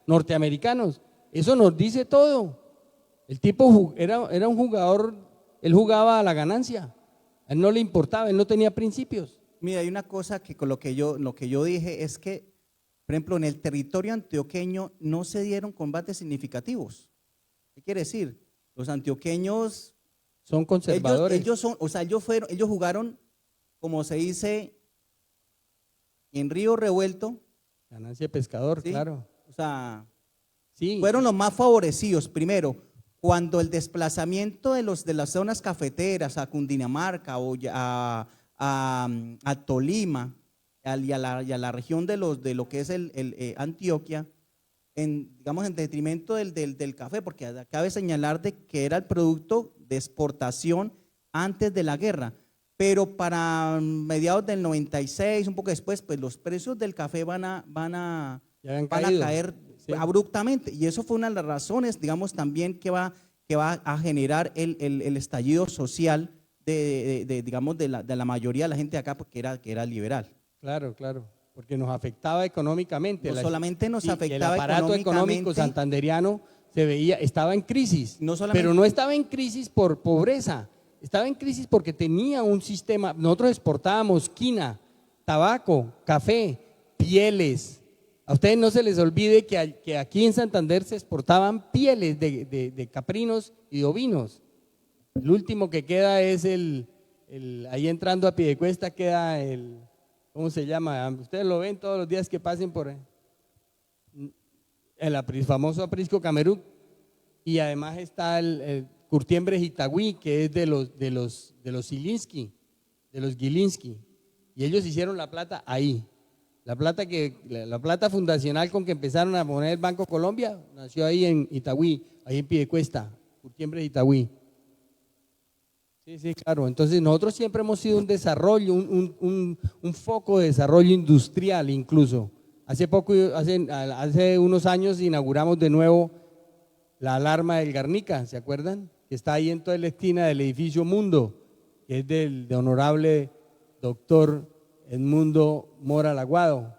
norteamericanos, eso nos dice todo. El tipo era un jugador, él jugaba a la ganancia, a él no le importaba, él no tenía principios. Mira, hay una cosa que con lo que yo dije es que, por ejemplo, en el territorio antioqueño no se dieron combates significativos. ¿Qué quiere decir? Los antioqueños Son conservadores. ellos jugaron, como se dice, en río revuelto. Ganancia de pescador, ¿sí? claro. O sea, Sí. fueron los más favorecidos. Primero, cuando el desplazamiento de las zonas cafeteras a Cundinamarca o a a Tolima y a la región de lo que es Antioquia, digamos, en detrimento del café, porque cabe señalar de que era el producto de exportación antes de la guerra, pero para mediados del 96, un poco después, pues los precios del café van a Ya habían van a caído. caer Sí. abruptamente, y eso fue una de las razones, digamos, también que va a generar el estallido social digamos, de la mayoría de la gente de acá, porque era liberal. Claro, claro, porque nos afectaba económicamente. No solamente nos el afectaba aparato económico económicamente, santanderiano se veía, estaba en crisis, No solamente- pero no estaba en crisis por pobreza, estaba en crisis porque tenía un sistema. Nosotros exportábamos quina, tabaco, café, pieles. A ustedes no se les olvide que aquí en Santander se exportaban pieles de caprinos y de ovinos. El último que queda es ahí entrando a Piedecuesta queda ¿cómo se llama? Ustedes lo ven todos los días que pasen por el famoso aprisco Camerú, y además está el Curtiembres Itagüí, que es de los Zielinski, de los Gilinski, y ellos hicieron la plata ahí. La plata fundacional con que empezaron a poner el Banco Colombia nació ahí en Itagüí, ahí en Piedecuesta, Curtiembres Itagüí. Sí, sí, claro. Entonces nosotros siempre hemos sido un desarrollo, un foco de desarrollo industrial incluso. Hace unos años inauguramos de nuevo la alarma del Garnica, ¿se acuerdan? Que está ahí en toda la esquina del edificio Mundo, que es de honorable doctor Edmundo Mora Laguado,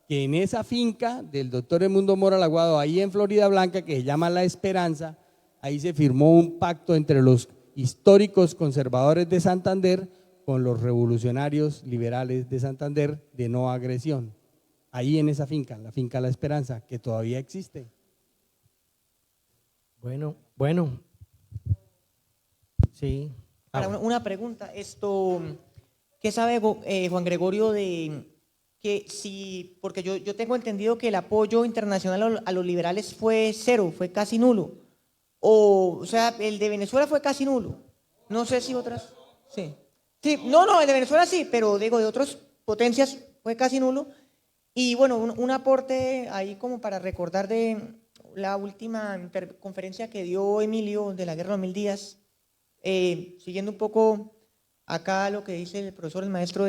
que en esa finca del doctor Edmundo Mora Laguado, ahí en Florida Blanca, que se llama La Esperanza, ahí se firmó un pacto entre los históricos conservadores de Santander con los revolucionarios liberales de Santander de no agresión. Ahí en esa finca, la finca La Esperanza, que todavía existe. Bueno, sí. Para una pregunta, ¿qué sabe Juan Gregorio de que si, porque yo tengo entendido que el apoyo internacional a los liberales fue cero, fue casi nulo, o sea, el de Venezuela fue casi nulo, no sé si otras, sí, no, el de Venezuela sí, pero digo, de otras potencias fue casi nulo, y bueno, un aporte ahí como para recordar de la última conferencia que dio Emilio de la Guerra de los 1000 días, siguiendo un poco acá lo que dice el profesor, el maestro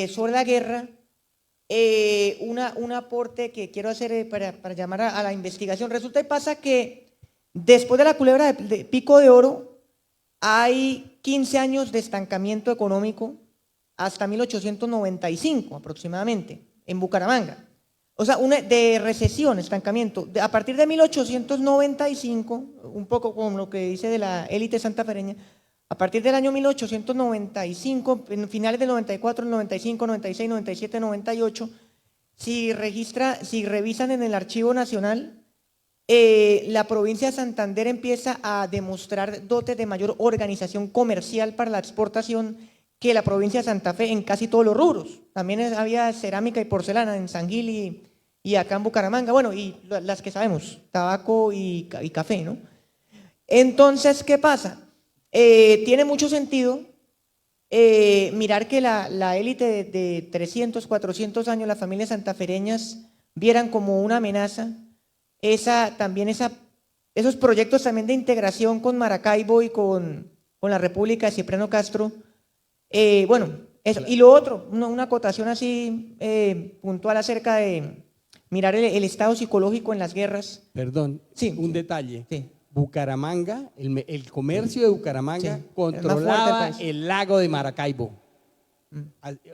sobre la guerra, un aporte que quiero hacer para llamar a la investigación. Resulta y pasa que después de la culebra de Pico de Oro hay 15 años de estancamiento económico hasta 1895 aproximadamente en Bucaramanga. O sea, de recesión, estancamiento. A partir de 1895, un poco como lo que dice de la élite santafereña, a partir del año 1895, en finales del 94, el 95, 96, 97, 98, si revisan en el Archivo Nacional, la provincia de Santander empieza a demostrar dotes de mayor organización comercial para la exportación que la provincia de Santa Fe en casi todos los rubros. También había cerámica y porcelana en San Gil y acá en Bucaramanga, bueno, y las que sabemos, tabaco y café, ¿no? Entonces, ¿qué pasa? Tiene mucho sentido mirar que la élite de 300, 400 años, las familias santafereñas, vieran como una amenaza esos proyectos también de integración con Maracaibo y con la República de Cipriano Castro. Bueno, eso. Y lo otro, una acotación así puntual acerca de mirar el estado psicológico en las guerras. Perdón, Sí, un sí. detalle. Sí. Bucaramanga, el comercio de Bucaramanga Sí, el más fuerte controlaba del país. el lago de Maracaibo.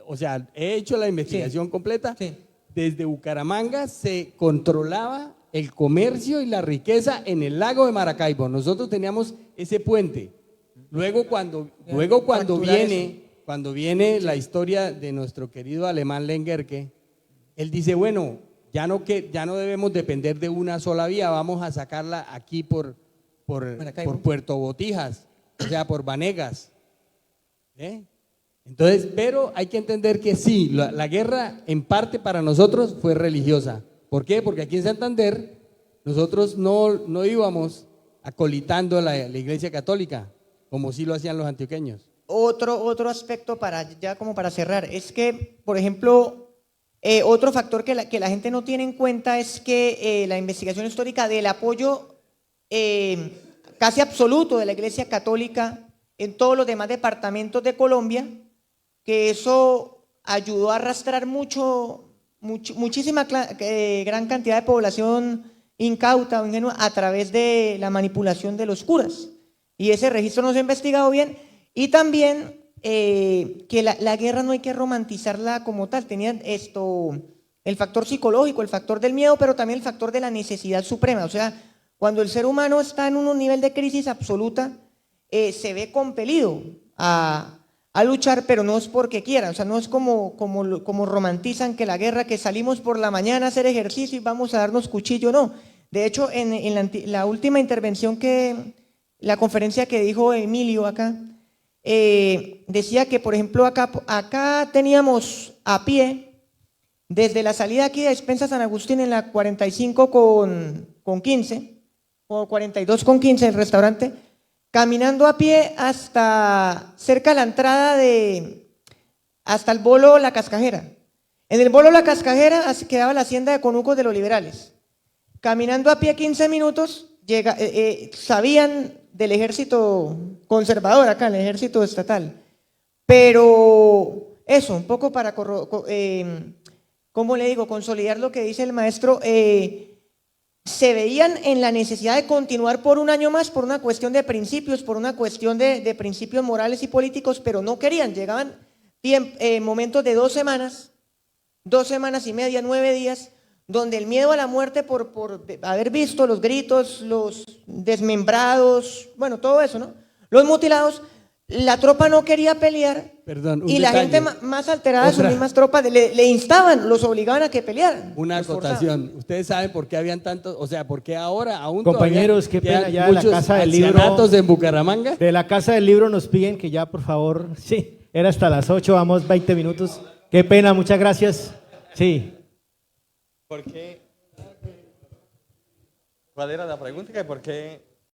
O sea, he hecho la investigación Sí. completa. Sí. Desde Bucaramanga se controlaba el comercio y la riqueza en el lago de Maracaibo. Nosotros teníamos ese puente. Luego cuando Facturar viene la historia de nuestro querido alemán Lengerke, él dice, bueno, ya no debemos depender de una sola vía, vamos a sacarla aquí por Puerto Botijas, o sea, por Vanegas. Entonces, pero hay que entender que sí, la guerra en parte para nosotros fue religiosa. ¿Por qué? Porque aquí en Santander nosotros no íbamos acolitando la Iglesia Católica, como sí lo hacían los antioqueños. otro aspecto para ya como para cerrar es que, por ejemplo, otro factor que la gente no tiene en cuenta es que la investigación histórica del apoyo casi absoluto de la Iglesia Católica en todos los demás departamentos de Colombia, que eso ayudó a arrastrar muchísima gran cantidad de población incauta o ingenua a través de la manipulación de los curas. Y ese registro no se ha investigado bien. Y también que la guerra no hay que romantizarla como tal. Tenían el factor psicológico, el factor del miedo, pero también el factor de la necesidad suprema. O sea, cuando el ser humano está en un nivel de crisis absoluta, se ve compelido a luchar, pero no es porque quiera. O sea, no es como romantizan que la guerra, que salimos por la mañana a hacer ejercicio y vamos a darnos cuchillo, no. De hecho, en la última intervención la conferencia que dijo Emilio acá, decía que, por ejemplo, acá teníamos a pie, desde la salida aquí de Despensa San Agustín en la 45 con 15, o 42 con 15 el restaurante, caminando a pie hasta cerca de la entrada hasta el Bolo La Cascajera. En el Bolo La Cascajera quedaba la hacienda de Conucos de los Liberales. Caminando a pie 15 minutos, sabían del ejército conservador acá, el ejército estatal. Pero eso, un poco para, ¿cómo le digo?, consolidar lo que dice el maestro, se veían en la necesidad de continuar por un año más por una cuestión de principios, por una cuestión de principios morales y políticos, pero no querían, llegaban momentos de 2 semanas y media, 9 días, donde el miedo a la muerte por haber visto los gritos, los desmembrados, bueno, todo eso, ¿no? Los mutilados, la tropa no quería pelear. Perdón, un y la detalle. gente más alterada de sus mismas tropas le instaban, los obligaban a que pelearan. Una los forzaban. acotación. Ustedes saben por qué habían tantos, o sea, por qué ahora aún Compañeros, todavía qué pena, quedan ya la muchos Casa del Libro- ancianatos en Bucaramanga. De la Casa del Libro nos piden que ya, por favor, sí, era hasta las 8, vamos 20 minutos. Qué pena, muchas gracias. Sí. ¿Por qué? ¿Cuál era la pregunta? ¿Por qué?